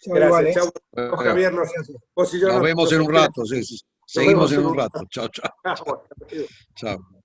Gracias, chao. Javier, nos vemos en un rato, sí. Seguimos en un rato. Chao, chao. Chao.